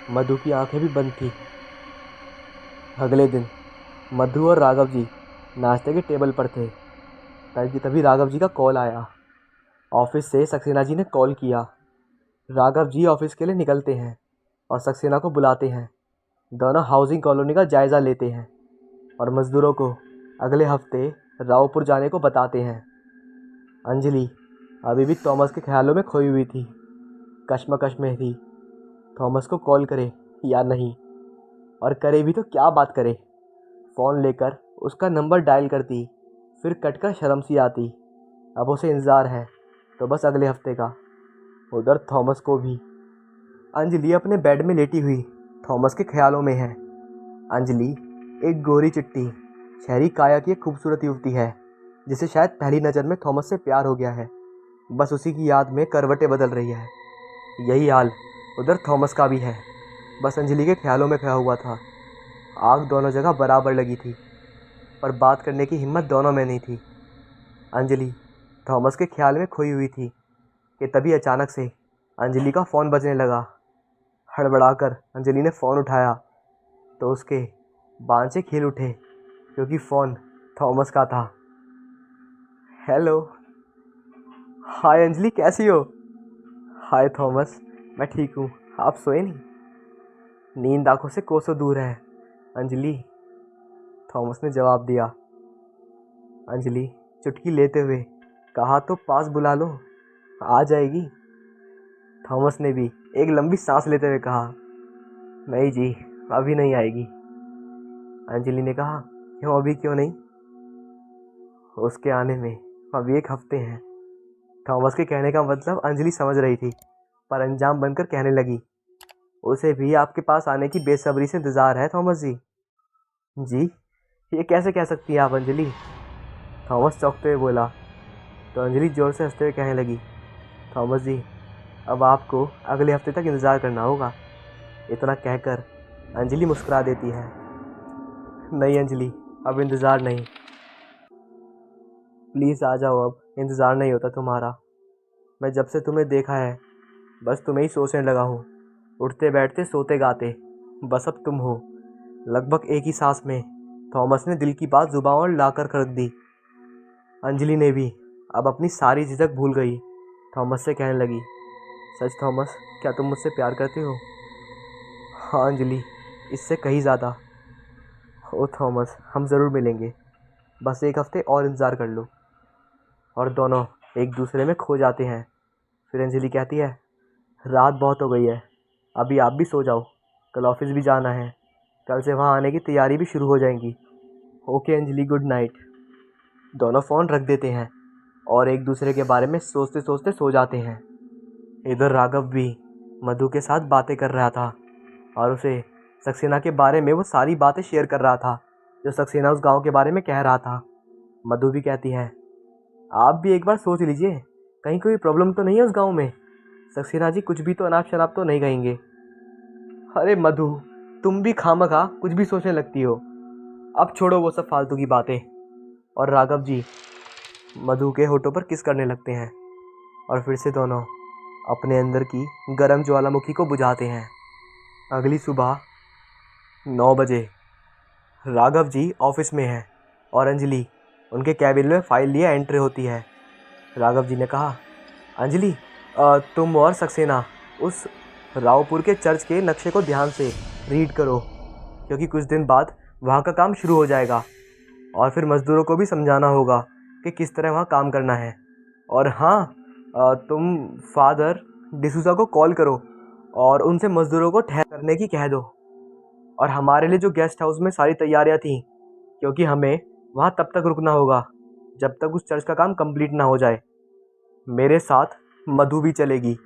मधु की आंखें भी बंद थी। अगले दिन मधु और राघव जी नाश्ते के टेबल पर थे। तभी राघव जी का कॉल आया। ऑफिस से सक्सेना जी ने कॉल किया। राघव जी ऑफिस के लिए निकलते हैं और सक्सेना को बुलाते हैं। दोनों हाउसिंग कॉलोनी का जायज़ा लेते हैं और मज़दूरों को अगले हफ्ते रावपुर जाने को बताते हैं। अंजलि अभी भी थॉमस के ख्यालों में खोई हुई थी, कश्मकश में थी। थॉमस को कॉल करे या नहीं, और करे भी तो क्या बात करे। फ़ोन लेकर उसका नंबर डायल करती, फिर कटकर शर्म सी आती। अब उसे इंतज़ार है तो बस अगले हफ्ते का। उधर थॉमस को भी। अंजलि अपने बेड में लेटी हुई थॉमस के ख्यालों में है। अंजलि एक गोरी चिट्टी शहरी काया की एक खूबसूरत युवती है जिसे शायद पहली नज़र में थॉमस से प्यार हो गया है। बस उसी की याद में करवटें बदल रही है। यही हाल उधर थॉमस का भी है, बस अंजलि के ख्यालों में खोया हुआ था। आग दोनों जगह बराबर लगी थी, पर बात करने की हिम्मत दोनों में नहीं थी। अंजलि थॉमस के ख्याल में खोई हुई थी कि तभी अचानक से अंजलि का फ़ोन बजने लगा। हड़बड़ाकर अंजलि ने फ़ोन उठाया तो उसके बाँह से खिल उठे, क्योंकि फ़ोन थॉमस का था। हेलो। हाय अंजलि, कैसी हो? हाय थॉमस, मैं ठीक हूँ, आप सोए नहीं? नींद आंखों से कोसों दूर है अंजलि, थॉमस ने जवाब दिया। अंजलि चुटकी लेते हुए कहा, तो पास बुला लो, आ जाएगी। थॉमस ने भी एक लंबी सांस लेते हुए कहा, नहीं जी, अभी नहीं आएगी। अंजलि ने कहा, क्यों, अभी क्यों नहीं? उसके आने में अभी 1 हफ्ते हैं। थॉमस के कहने का मतलब अंजलि समझ रही थी, पर अंजाम बनकर कहने लगी, उसे भी आपके पास आने की बेसब्री से इंतज़ार है थॉमस जी। जी, ये कैसे कह सकती हैं आप अंजलि? थॉमस चौंकते हुए बोला। तो अंजलि ज़ोर से हंसते हुए कहने लगी, थॉमस जी, अब आपको अगले हफ्ते तक इंतज़ार करना होगा। इतना कहकर अंजलि मुस्कुरा देती है। नहीं अंजलि, अब इंतज़ार नहीं, प्लीज़ आ जाओ, अब इंतज़ार नहीं होता तुम्हारा। मैं जब से तुम्हें देखा है बस तुम्हें ही सोचने लगा हूँ, उठते बैठते सोते गाते बस अब तुम हो। लगभग एक ही सांस में थॉमस ने दिल की बात जुबान और लाकर रख दी। अंजलि ने भी अब अपनी सारी झिझक भूल गई। थॉमस से कहने लगी, सच थॉमस, क्या तुम मुझसे प्यार करते हो? हाँ अंजलि, इससे कहीं ज़्यादा। ओ थॉमस, हम ज़रूर मिलेंगे, बस 1 हफ्ते और इंतज़ार कर लो। और दोनों एक दूसरे में खो जाते हैं। फिर अंजलि कहती है, रात बहुत हो गई है, अभी आप भी सो जाओ, कल ऑफिस भी जाना है, कल से वहाँ आने की तैयारी भी शुरू हो जाएंगी। Okay Anjali, good night. दोनों फ़ोन रख देते हैं और एक दूसरे के बारे में सोचते सोचते सो जाते हैं। इधर राघव भी मधु के साथ बातें कर रहा था और उसे सक्सेना के बारे में वो सारी बातें शेयर कर रहा था जो सक्सेना उस गांव के बारे में कह रहा था। मधु भी कहती है, आप भी एक बार सोच लीजिए, कहीं कोई प्रॉब्लम तो नहीं है उस गांव में। सक्सेना जी कुछ भी तो अनाप शनाप तो नहीं कहेंगे। अरे मधु, तुम भी खामखा कुछ भी सोचने लगती हो। अब छोड़ो वो सब फालतू की बातें। और राघव जी मधु के होठों पर किस करने लगते हैं और फिर से दोनों अपने अंदर की गर्म ज्वालामुखी को बुझाते हैं। अगली सुबह 9 बजे राघव जी ऑफिस में हैं और अंजलि उनके कैबिन में फ़ाइल लिए एंट्री होती है। राघव जी ने कहा, अंजलि तुम और सक्सेना उस रावपुर के चर्च के नक्शे को ध्यान से रीड करो, क्योंकि कुछ दिन बाद वहाँ का काम शुरू हो जाएगा और फिर मज़दूरों को भी समझाना होगा कि किस तरह वहाँ काम करना है। और हाँ, तुम फादर डिसूजा को कॉल करो और उनसे मज़दूरों को ठहर करने की कह दो। और हमारे लिए जो गेस्ट हाउस में सारी तैयारियां थीं, क्योंकि हमें वहाँ तब तक रुकना होगा जब तक उस चर्च का काम कंप्लीट ना हो जाए। मेरे साथ मधु भी चलेगी,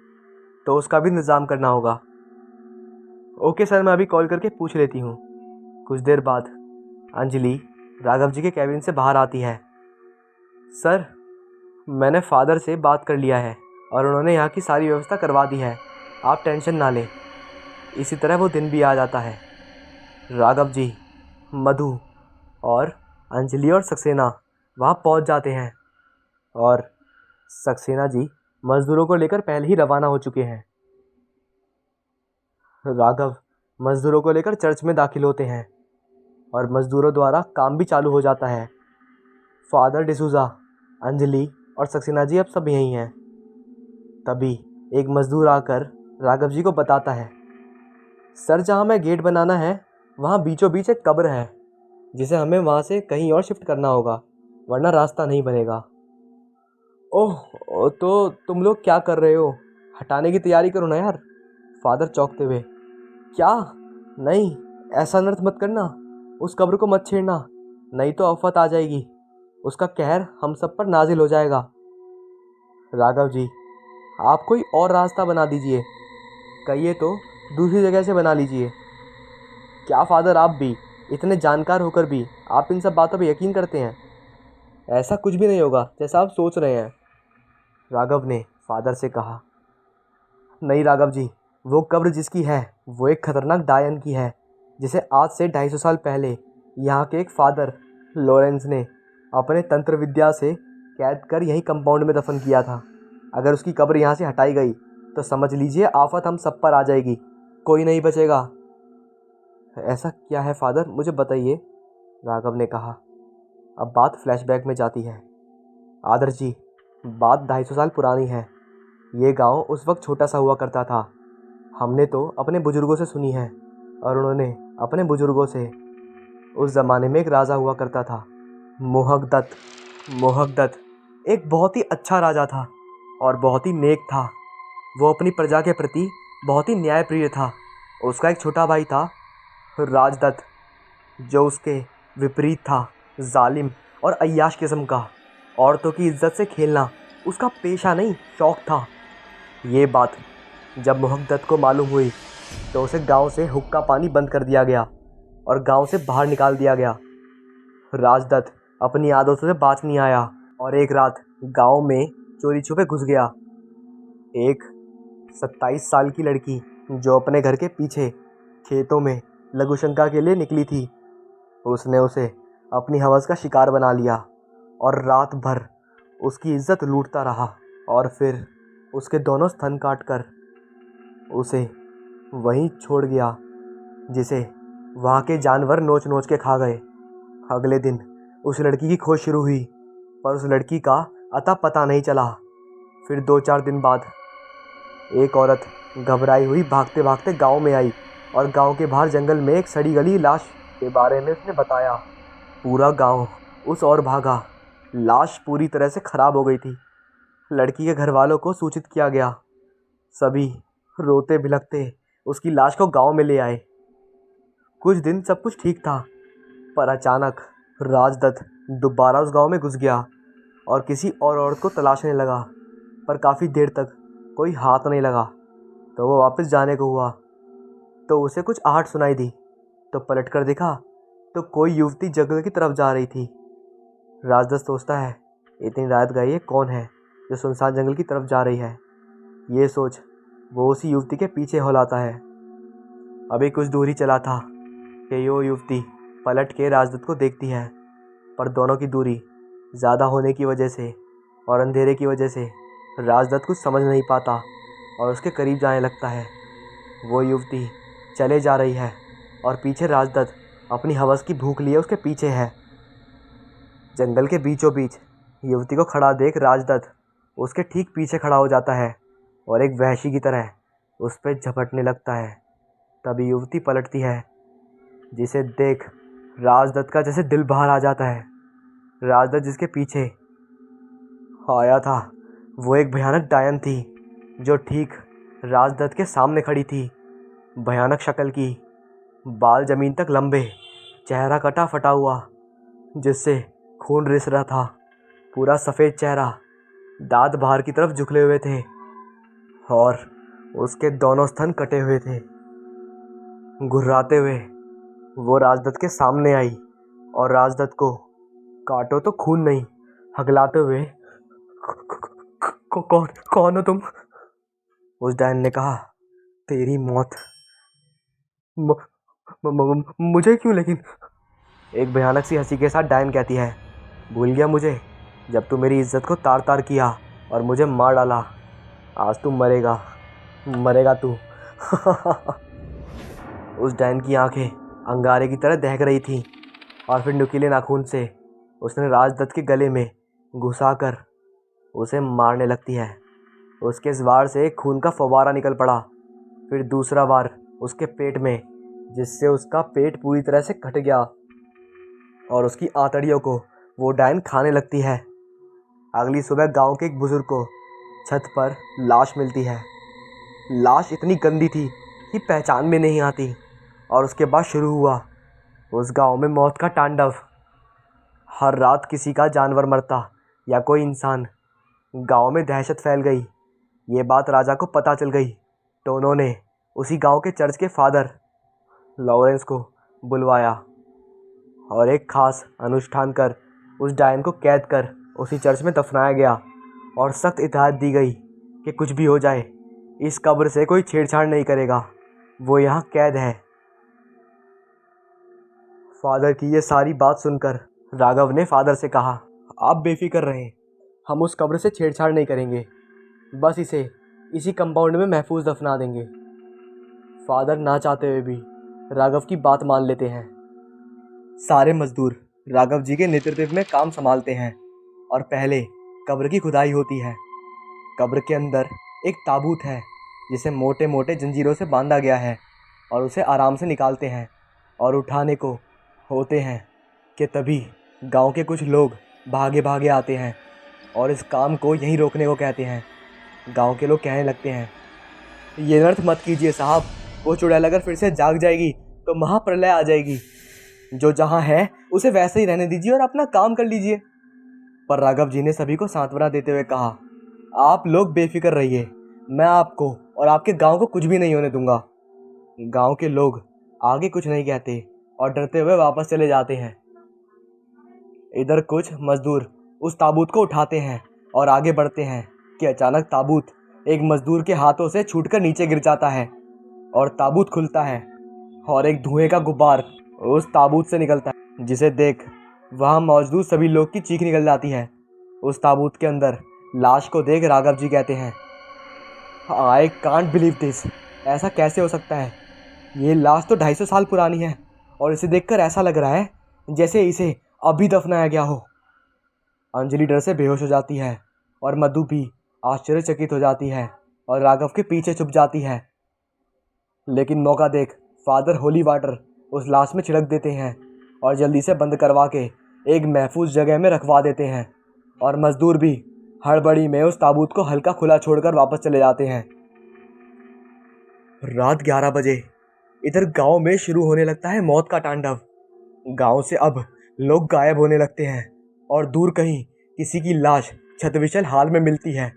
तो उसका भी इंतज़ाम करना होगा। ओके सर, मैं अभी कॉल करके पूछ लेती हूँ। कुछ देर बाद अंजलि राघव जी के कैबिन से बाहर आती है। सर, मैंने फादर से बात कर लिया है और उन्होंने यहाँ की सारी व्यवस्था करवा दी है, आप टेंशन ना लें। इसी तरह वो दिन भी आ जाता है। राघव जी, मधु और अंजलि और सक्सेना वहाँ पहुँच जाते हैं और सक्सेना जी मज़दूरों को लेकर पहले ही रवाना हो चुके हैं। राघव मज़दूरों को लेकर चर्च में दाखिल होते हैं और मज़दूरों द्वारा काम भी चालू हो जाता है। फादर डिसूजा, अंजलि और सक्सेना जी अब सब यहीं हैं। तभी एक मज़दूर आकर राघव जी को बताता है, सर, जहाँ मैं गेट बनाना है वहाँ बीचों बीच एक कब्र है, जिसे हमें वहाँ से कहीं और शिफ्ट करना होगा, वरना रास्ता नहीं बनेगा। ओह, तो तुम लोग क्या कर रहे हो? हटाने की तैयारी करो ना यार। फादर चौंकते हुए, क्या? नहीं, ऐसा अनर्थ मत करना, उस कब्र को मत छेड़ना, नहीं तो आफत आ जाएगी, उसका कहर हम सब पर नाजिल हो जाएगा। राघव जी, आप कोई और रास्ता बना दीजिए, कहिए तो दूसरी जगह से बना लीजिए। क्या फादर, आप भी इतने जानकार होकर भी आप इन सब बातों पर यकीन करते हैं? ऐसा कुछ भी नहीं होगा जैसा आप सोच रहे हैं, राघव ने फादर से कहा। नहीं राघव जी, वो कब्र जिसकी है वो एक खतरनाक डायन की है, जिसे आज से 250 साल पहले यहाँ के एक फादर लॉरेंस ने अपने तंत्र विद्या से कैद कर यहीं कंपाउंड में दफन किया था। अगर उसकी कब्र यहाँ से हटाई गई तो समझ लीजिए आफत हम सब पर आ जाएगी, कोई नहीं बचेगा। ऐसा क्या है फादर, मुझे बताइए, राघव ने कहा। अब बात फ्लैशबैक में जाती है। आदर्श जी, बात 250 साल पुरानी है। ये गांव उस वक्त छोटा सा हुआ करता था। हमने तो अपने बुजुर्गों से सुनी है और उन्होंने अपने बुजुर्गों से। उस ज़माने में एक राजा हुआ करता था, मोहकदत्त। मोहकदत्त एक बहुत ही अच्छा राजा था और बहुत ही नेक था। वो अपनी प्रजा के प्रति बहुत ही न्यायप्रिय था। उसका एक छोटा भाई था, राजदत्त, जो उसके विपरीत था, जालिम और अय्याश किस्म का। औरतों की इज्जत से खेलना उसका पेशा नहीं, शौक था। ये बात जब मोहकदत्त को मालूम हुई तो उसे गांव से हुक्का पानी बंद कर दिया गया और गांव से बाहर निकाल दिया गया। राजदत्त अपनी आदतों से बाज नहीं आया और एक रात गांव में चोरी छुपे घुस गया। एक 27 साल की लड़की जो अपने घर के पीछे खेतों में लघुशंका के लिए निकली थी, उसने उसे अपनी हवस का शिकार बना लिया और रात भर उसकी इज्जत लूटता रहा और फिर उसके दोनों स्तन काटकर उसे वहीं छोड़ गया, जिसे वहाँ के जानवर नोच नोच के खा गए। अगले दिन उस लड़की की खोज शुरू हुई, पर उस लड़की का अता पता नहीं चला। फिर 2-4 दिन बाद एक औरत घबराई हुई भागते भागते गांव में आई और गांव के बाहर जंगल में एक सड़ी गली लाश के बारे में उसने बताया। पूरा गांव उस ओर भागा। लाश पूरी तरह से खराब हो गई थी। लड़की के घर वालों को सूचित किया गया। सभी रोते बिलखते उसकी लाश को गांव में ले आए। कुछ दिन सब कुछ ठीक था, पर अचानक राजदत्त दोबारा उस गांव में घुस गया और किसी और औरत को तलाशने लगा, पर काफ़ी देर तक कोई हाथ नहीं लगा। तो वो वापस जाने को हुआ तो उसे कुछ आहट सुनाई दी, तो पलट कर देखा तो कोई युवती जंगल की तरफ जा रही थी। राजदत्त सोचता है, इतनी रात गई ये कौन है जो सुनसान जंगल की तरफ जा रही है। ये सोच वो उसी युवती के पीछे हो लाता है। अभी कुछ दूर ही चला था कि यो युवती पलट के राजदत्त को देखती है, पर दोनों की दूरी ज़्यादा होने की वजह से और अंधेरे की वजह से राजदत्त कुछ समझ नहीं पाता और उसके करीब जाने लगता है। वो युवती चले जा रही है और पीछे राजदत्त अपनी हवस की भूख लिए उसके पीछे है। जंगल के बीचों बीच युवती को खड़ा देख राजदत्त उसके ठीक पीछे खड़ा हो जाता है और एक वहशी की तरह उस पर झपटने लगता है। तभी युवती पलटती है, जिसे देख राजदत्त का जैसे दिल बाहर आ जाता है। राजदत्त जिसके पीछे आया था वो एक भयानक डायन थी, जो ठीक राजदत्त के सामने खड़ी थी। भयानक शक्ल की, बाल ज़मीन तक लंबे, चेहरा कटा फटा हुआ जिससे खून रिस रहा था, पूरा सफ़ेद चेहरा, दांत बाहर की तरफ झुकले हुए थे और उसके दोनों स्तन कटे हुए थे। घुर्राते हुए वो राजदत्त के सामने आई और राजदत्त को काटो तो खून नहीं, हगलाते हुए कौन कौन हो तुम? उस डायन ने कहा, तेरी मौत। मुझे क्यों लेकिन? एक भयानक सी हंसी के साथ डायन कहती है, भूल गया मुझे जब तू मेरी इज्जत को तार तार किया और मुझे मार डाला। आज तू मरेगा, मरेगा तू। उस डायन की आंखें अंगारे की तरह दहक रही थीं और फिर नुकीले नाखून से उसने राजदत्त के गले में घुसाकर उसे मारने लगती है। उसके इस वार से एक खून का फव्वारा निकल पड़ा, फिर दूसरा वार उसके पेट में, जिससे उसका पेट पूरी तरह से कट गया और उसकी आंतड़ियों को वो डायन खाने लगती है। अगली सुबह गांव के एक बुजुर्ग को छत पर लाश मिलती है। लाश इतनी गंदी थी कि पहचान में नहीं आती और उसके बाद शुरू हुआ उस गांव में मौत का तांडव। हर रात किसी का जानवर मरता या कोई इंसान। गांव में दहशत फैल गई। ये बात राजा को पता चल गई तो उन्होंने उसी गांव के चर्च के फादर लॉरेंस को बुलवाया और एक खास अनुष्ठान कर उस डायन को कैद कर उसी चर्च में दफनाया गया और सख्त हिदायत दी गई कि कुछ भी हो जाए इस कब्र से कोई छेड़छाड़ नहीं करेगा, वो यहाँ कैद है। फादर की ये सारी बात सुनकर राघव ने फादर से कहा, आप बेफिक्र रहें, हम उस कब्र से छेड़छाड़ नहीं करेंगे, बस इसे इसी कंपाउंड में महफूज दफना देंगे। फादर ना चाहते हुए भी राघव की बात मान लेते हैं। सारे मजदूर राघव जी के नेतृत्व में काम संभालते हैं और पहले कब्र की खुदाई होती है। कब्र के अंदर एक ताबूत है जिसे मोटे मोटे जंजीरों से बांधा गया है और उसे आराम से निकालते हैं और उठाने को होते हैं कि तभी गांव के कुछ लोग भागे भागे आते हैं और इस काम को यहीं रोकने को कहते हैं। गांव के लोग कहने लगते हैं, ये नर्थ मत कीजिए साहब, वो चुड़ैल अगर फिर से जाग जाएगी तो महाप्रलय आ जाएगी। जो जहाँ है उसे वैसे ही रहने दीजिए और अपना काम कर लीजिए। पर राघव जी ने सभी को सांत्वना देते हुए कहा, आप लोग बेफिक्र रहिए, मैं आपको और आपके गांव को कुछ भी नहीं होने दूंगा। गांव के लोग आगे कुछ नहीं कहते और डरते हुए वापस चले जाते हैं। इधर कुछ मजदूर उस ताबूत को उठाते हैं और आगे बढ़ते हैं कि अचानक ताबूत एक मजदूर के हाथों से छूटकर नीचे गिर जाता है और ताबूत खुलता है और एक धुएं का गुब्बार उस ताबूत से निकलता है, जिसे देख वहाँ मौजूद सभी लोग की चीख निकल जाती है। उस ताबूत के अंदर लाश को देख राघव जी कहते हैं, आई कांट बिलीव दिस, ऐसा कैसे हो सकता है? ये लाश तो 250 साल पुरानी है और इसे देखकर ऐसा लग रहा है जैसे इसे अभी दफनाया गया हो। अंजलि डर से बेहोश हो जाती है और मधु भी आश्चर्यचकित हो जाती है और राघव के पीछे छुप जाती है। लेकिन मौका देख फादर होली वाटर उस लाश में छिड़क देते हैं और जल्दी से बंद करवा के एक महफूज जगह में रखवा देते हैं और मजदूर भी हड़बड़ी में उस ताबूत को हल्का खुला छोड़कर वापस चले जाते हैं। रात 11 बजे इधर गांव में शुरू होने लगता है मौत का तांडव। गांव से अब लोग गायब होने लगते हैं और दूर कहीं किसी की लाश छतविछल हाल में मिलती है।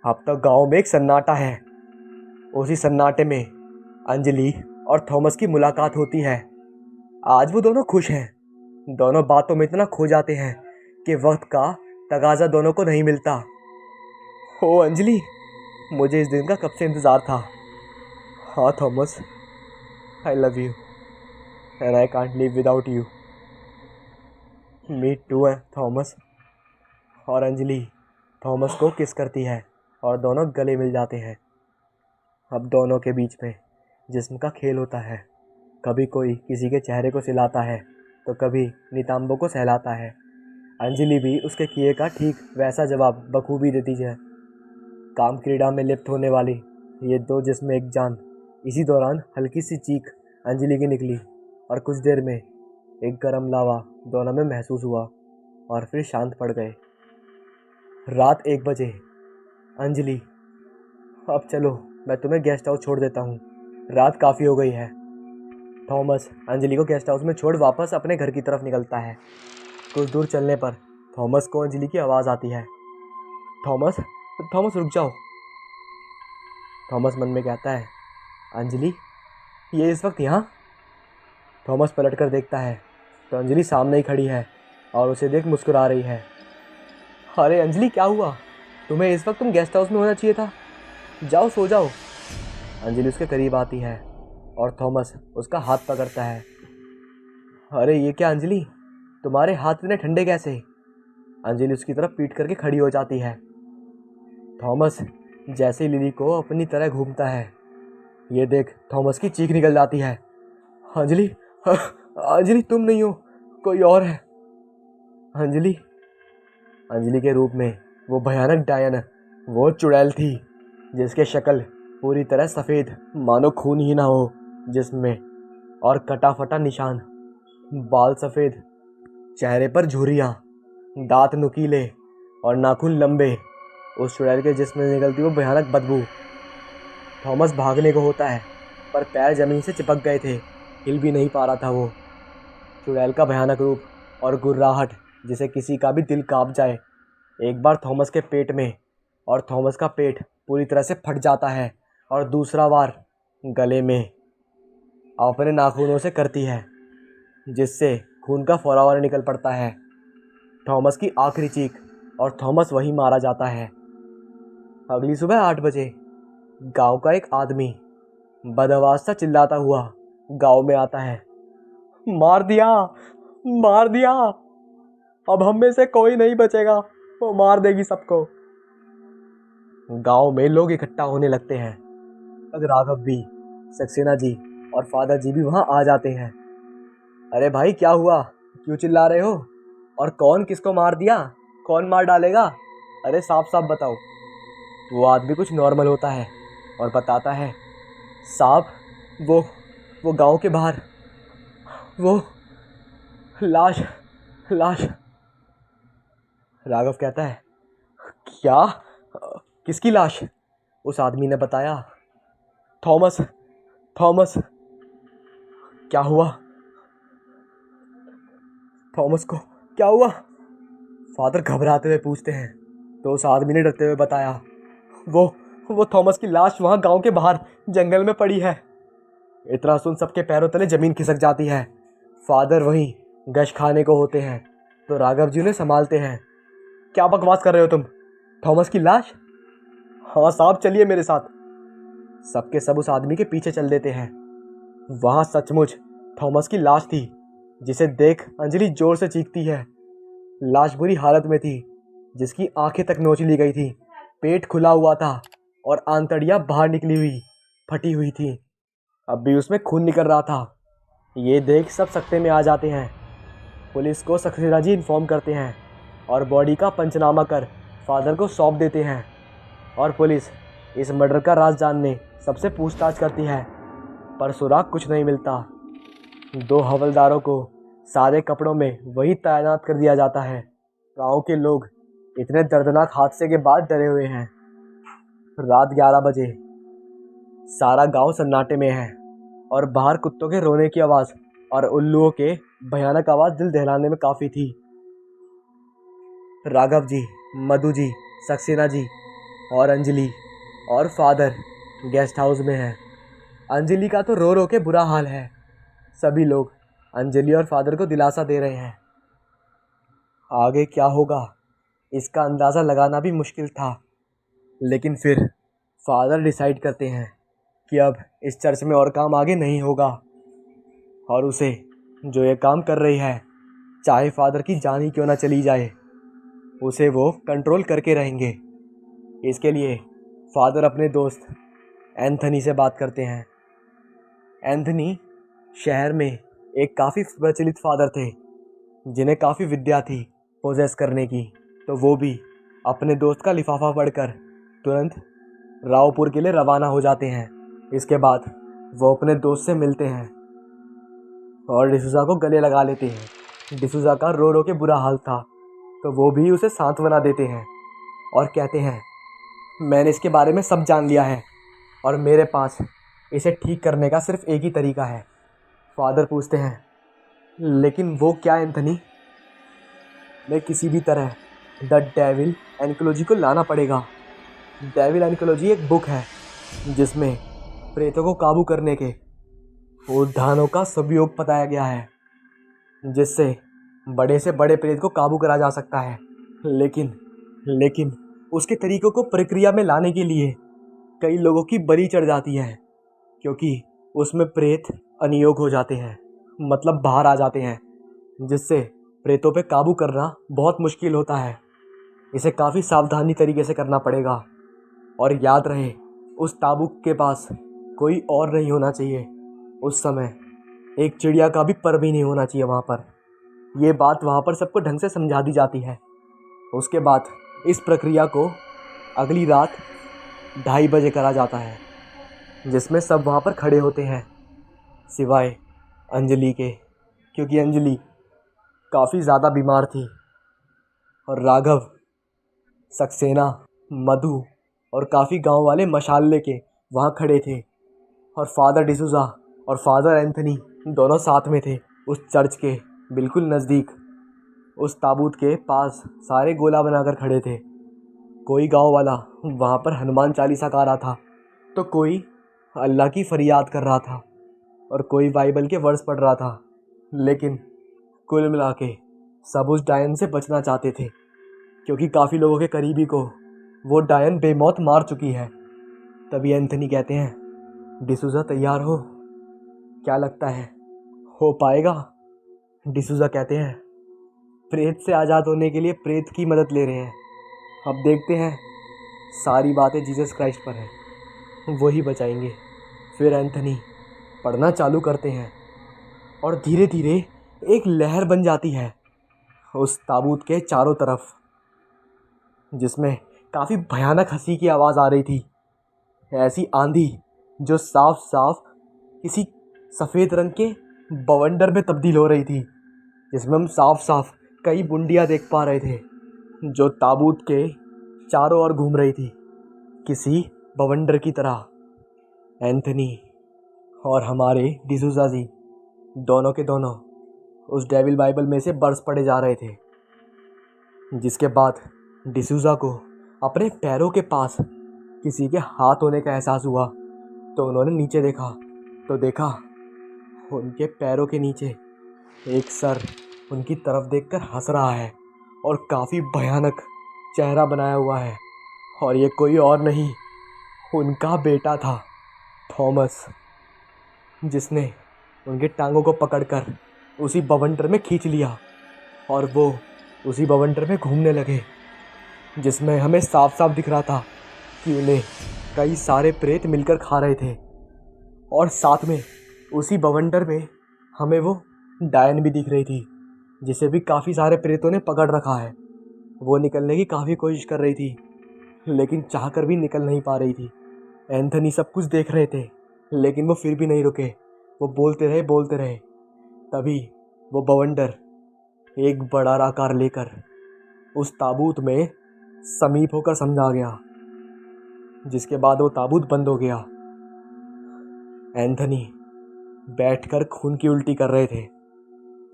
अब तक गांव में एक सन्नाटा है। उसी सन्नाटे में अंजलि और थॉमस की मुलाकात होती है। आज वो दोनों खुश हैं। दोनों बातों में इतना खो जाते हैं कि वक्त का तगाजा दोनों को नहीं मिलता। ओ अंजलि, मुझे इस दिन का कब से इंतज़ार था। हाँ Thomas, I love you. and I can't live without you. Me too है थॉमस। और अंजलि थॉमस को किस करती है और दोनों गले मिल जाते हैं। अब दोनों के बीच में जिस्म का खेल होता है। कभी कोई किसी के चेहरे को सिलाता है तो कभी नितंबों को सहलाता है। अंजलि भी उसके किए का ठीक वैसा जवाब बखूबी देती है। काम क्रीड़ा में लिप्त होने वाली ये दो जिस्म एक जान। इसी दौरान हल्की सी चीख अंजलि की निकली और कुछ देर में एक गर्म लावा दोनों में महसूस हुआ और फिर शांत पड़ गए। रात 1 बजे। अंजलि, अब चलो, मैं तुम्हें गेस्ट हाउस छोड़ देता हूँ, रात काफ़ी हो गई है। थॉमस अंजलि को गेस्ट हाउस में छोड़ वापस अपने घर की तरफ निकलता है। कुछ दूर चलने पर थॉमस को अंजलि की आवाज़ आती है। थॉमस, थॉमस रुक जाओ। थॉमस मन में कहता है, अंजलि ये इस वक्त यहाँ? थॉमस पलट कर देखता है तो अंजलि सामने ही खड़ी है और उसे देख मुस्कुरा रही है। अरे अंजलि, क्या हुआ? तुम्हें इस वक्त तुम गेस्ट हाउस में होना चाहिए था। जाओ सो जाओ। अंजलि उसके करीब आती है और थॉमस उसका हाथ पकड़ता है। अरे ये क्या अंजलि, तुम्हारे हाथ इतने ठंडे कैसे? अंजलि उसकी तरफ पीट करके खड़ी हो जाती है। थॉमस जैसे ही लिली को अपनी तरह घूमता है, ये देख थॉमस की चीख निकल जाती है। अंजलि, अंजलि तुम नहीं हो, कोई और है। अंजलि। अंजलि के रूप में वो भयानक डायन, वो चुड़ैल थी जिसके शक्ल पूरी तरह सफ़ेद, मानो खून ही ना हो जिसमें, और कटा फटा निशान, बाल सफ़ेद, चेहरे पर झुर्रियाँ, दांत नुकीले और नाखून लंबे। उस चुड़ैल के जिस्म में निकलती वो भयानक बदबू। थॉमस भागने को होता है पर पैर ज़मीन से चिपक गए थे, हिल भी नहीं पा रहा था वो। चुड़ैल का भयानक रूप और गुर्राहट जिसे किसी का भी दिल कांप जाए, एक बार थॉमस के पेट में, और थॉमस का पेट पूरी तरह से फट जाता है, और दूसरा बार गले में अपने नाखूनों से करती है जिससे खून का फव्वारा निकल पड़ता है। थॉमस की आखिरी चीख और थॉमस वहीं मारा जाता है। अगली सुबह 8 बजे गांव का एक आदमी बदआवाज सा चिल्लाता हुआ गांव में आता है। मार दिया, मार दिया, अब हम में से कोई नहीं बचेगा, वो मार देगी सबको। गांव में लोग इकट्ठा होने लगते हैं। अब राघव भी, सक्सेना जी और फादर जी भी वहां आ जाते हैं। अरे भाई क्या हुआ, क्यों चिल्ला रहे हो? और कौन किसको मार दिया, कौन मार डालेगा? अरे साफ साफ बताओ। वो आदमी कुछ नॉर्मल होता है और बताता है, साहब वो गांव के बाहर वो लाश लाश। राघव कहता है, क्या? किसकी लाश? उस आदमी ने बताया, थॉमस। थॉमस। क्या हुआ? थॉमस को क्या हुआ? फादर घबराते हुए पूछते हैं तो उस आदमी ने डरते हुए बताया, वो थॉमस की लाश वहाँ गांव के बाहर जंगल में पड़ी है। इतना सुन सबके पैरों तले ज़मीन खिसक जाती है। फादर वहीं गश खाने को होते हैं तो राघव जी उन्हें संभालते हैं। क्या बकवास कर रहे हो तुम? थॉमस की लाश? हाँ साहब, चलिए मेरे साथ। सबके सब उस आदमी के पीछे चल देते हैं। वहाँ सचमुच थॉमस की लाश थी जिसे देख अंजलि जोर से चीखती है। लाश बुरी हालत में थी, जिसकी आंखें तक नोच ली गई थी, पेट खुला हुआ था और आंतड़ियाँ बाहर निकली हुई फटी हुई थी। अब भी उसमें खून निकल रहा था। ये देख सब सकते में आ जाते हैं। पुलिस को सक्सेना जी इन्फॉर्म करते हैं और बॉडी का पंचनामा कर फादर को सौंप देते हैं। और पुलिस इस मर्डर का राज जानने सबसे पूछताछ करती है पर सुराग कुछ नहीं मिलता। 2 हवलदारों को सादे कपड़ों में वही तैनात कर दिया जाता है। गांव के लोग इतने दर्दनाक हादसे के बाद डरे हुए हैं। रात 11 बजे सारा गांव सन्नाटे में है और बाहर कुत्तों के रोने की आवाज़ और उल्लुओं के भयानक आवाज़ दिल दहलाने में काफ़ी थी। राघव जी, मधु जी, सक्सेना जी और अंजलि और फादर गेस्ट हाउस में हैं। अंजलि का तो रो रो के बुरा हाल है। सभी लोग अंजलि और फादर को दिलासा दे रहे हैं। आगे क्या होगा इसका अंदाज़ा लगाना भी मुश्किल था, लेकिन फिर फादर डिसाइड करते हैं कि अब इस चर्च में और काम आगे नहीं होगा और उसे जो ये काम कर रही है, चाहे फादर की जान ही क्यों ना चली जाए, उसे वो कंट्रोल करके रहेंगे। इसके लिए फादर अपने दोस्त एंथनी से बात करते हैं। एंथनी शहर में एक काफ़ी प्रचलित फादर थे, जिन्हें काफ़ी विद्या थी पोजेस करने की। तो वो भी अपने दोस्त का लिफाफा पढ़कर तुरंत रावपुर के लिए रवाना हो जाते हैं। इसके बाद वो अपने दोस्त से मिलते हैं और डिसूजा को गले लगा लेते हैं। डिसूजा का रो रो के बुरा हाल था, तो वो भी उसे सांत्वना देते हैं और कहते हैं, मैंने इसके बारे में सब जान लिया है और मेरे पास इसे ठीक करने का सिर्फ एक ही तरीका है। फादर पूछते हैं, लेकिन वो क्या एंथनी? मैं किसी भी तरह द डेविल एनकोलॉजी को लाना पड़ेगा। डेविल एनकोलॉजी एक बुक है जिसमें प्रेतों को काबू करने के उद्यानों का सबयोग बताया गया है, जिससे बड़े से बड़े प्रेत को काबू करा जा सकता है। लेकिन उसके तरीकों को प्रक्रिया में लाने के लिए कई लोगों की बलि चढ़ जाती है, क्योंकि उसमें प्रेत अनियोग हो जाते हैं, मतलब बाहर आ जाते हैं, जिससे प्रेतों पे काबू करना बहुत मुश्किल होता है। इसे काफ़ी सावधानी तरीके से करना पड़ेगा और याद रहे, उस ताबूत के पास कोई और नहीं होना चाहिए। उस समय एक चिड़िया का भी पर भी नहीं होना चाहिए वहाँ पर। ये बात वहाँ पर सबको ढंग से समझा दी जाती है। उसके बाद इस प्रक्रिया को अगली रात 2:30 बजे करा जाता है, जिसमें सब वहाँ पर खड़े होते हैं सिवाय अंजलि के, क्योंकि अंजलि काफ़ी ज़्यादा बीमार थी और राघव, सक्सेना, मधु और काफ़ी गांव वाले मशाल लेके वहाँ खड़े थे। और फादर डिसूजा और फादर एंथनी दोनों साथ में थे उस चर्च के बिल्कुल नज़दीक। उस ताबूत के पास सारे गोला बनाकर खड़े थे। कोई गांव वाला वहाँ पर हनुमान चालीसा गा रहा था, तो कोई अल्लाह की फरियाद कर रहा था और कोई बाइबल के वर्स पढ़ रहा था। लेकिन कुल मिला के सब उस डायन से बचना चाहते थे, क्योंकि काफ़ी लोगों के करीबी को वो डायन बेमौत मार चुकी है। तभी एंथनी कहते हैं, डिसूजा तैयार हो? क्या लगता है, हो पाएगा? डिसूजा कहते हैं, प्रेत से आज़ाद होने के लिए प्रेत की मदद ले रहे हैं। अब देखते हैं, सारी बातें जीसस क्राइस्ट पर है, वही बचाएंगे। फिर एंथनी पढ़ना चालू करते हैं और धीरे धीरे एक लहर बन जाती है उस ताबूत के चारों तरफ, जिसमें काफ़ी भयानक हंसी की आवाज़ आ रही थी। ऐसी आंधी जो साफ साफ किसी सफ़ेद रंग के बवंडर में तब्दील हो रही थी, जिसमें हम साफ साफ कई बूंदियाँ देख पा रहे थे जो ताबूत के चारों ओर घूम रही थी, किसी बवंडर की तरह। एंथनी और हमारे डिसूजा जी दोनों के दोनों उस डेविल बाइबल में से बरस पड़े जा रहे थे, जिसके बाद डिसूजा को अपने पैरों के पास किसी के हाथ होने का एहसास हुआ। तो उन्होंने नीचे देखा, तो देखा उनके पैरों के नीचे एक सर उनकी तरफ देखकर हंस रहा है और काफ़ी भयानक चेहरा बनाया हुआ है। और ये कोई और नहीं, उनका बेटा था थॉमस, जिसने उनके टांगों को पकड़कर उसी बवंडर में खींच लिया और वो उसी बवंडर में घूमने लगे, जिसमें हमें साफ साफ दिख रहा था कि उन्हें कई सारे प्रेत मिलकर खा रहे थे। और साथ में उसी बवंडर में हमें वो डायन भी दिख रही थी, जिसे भी काफ़ी सारे प्रेतों ने पकड़ रखा है। वो निकलने की काफ़ी कोशिश कर रही थी, लेकिन चाहकर भी निकल नहीं पा रही थी। एंथनी सब कुछ देख रहे थे, लेकिन वो फिर भी नहीं रुके। वो बोलते रहे। तभी वो बवंडर एक बड़ा आकार लेकर उस ताबूत में समीप होकर समझा गया, जिसके बाद वो ताबूत बंद हो गया। एंथनी बैठकर खून की उल्टी कर रहे थे।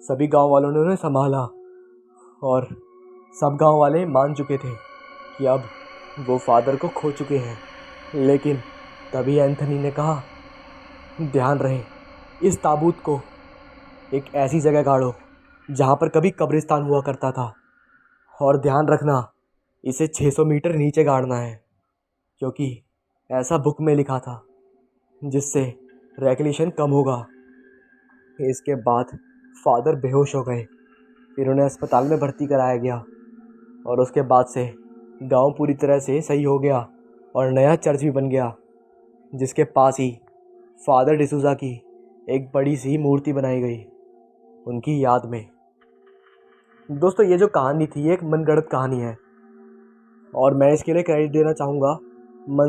सभी गांव वालों ने उन्हें संभाला और सब गांव वाले मान चुके थे कि अब वो फादर को खो चुके हैं। लेकिन तभी एंथनी ने कहा, ध्यान रहे, इस ताबूत को एक ऐसी जगह गाड़ो जहाँ पर कभी कब्रिस्तान हुआ करता था, और ध्यान रखना इसे 600 मीटर नीचे गाड़ना है, क्योंकि ऐसा बुक में लिखा था, जिससे रेगुलेशन कम होगा। इसके बाद फादर बेहोश हो गए। फिर उन्हें अस्पताल में भर्ती कराया गया और उसके बाद से गांव पूरी तरह से सही हो गया और नया चर्च भी बन गया, जिसके पास ही फादर डिसूजा की एक बड़ी सी मूर्ति बनाई गई उनकी याद में। दोस्तों, ये जो कहानी थी ये एक मनगढ़ंत कहानी है और मैं इसके लिए क्रेडिट देना चाहूँगा मन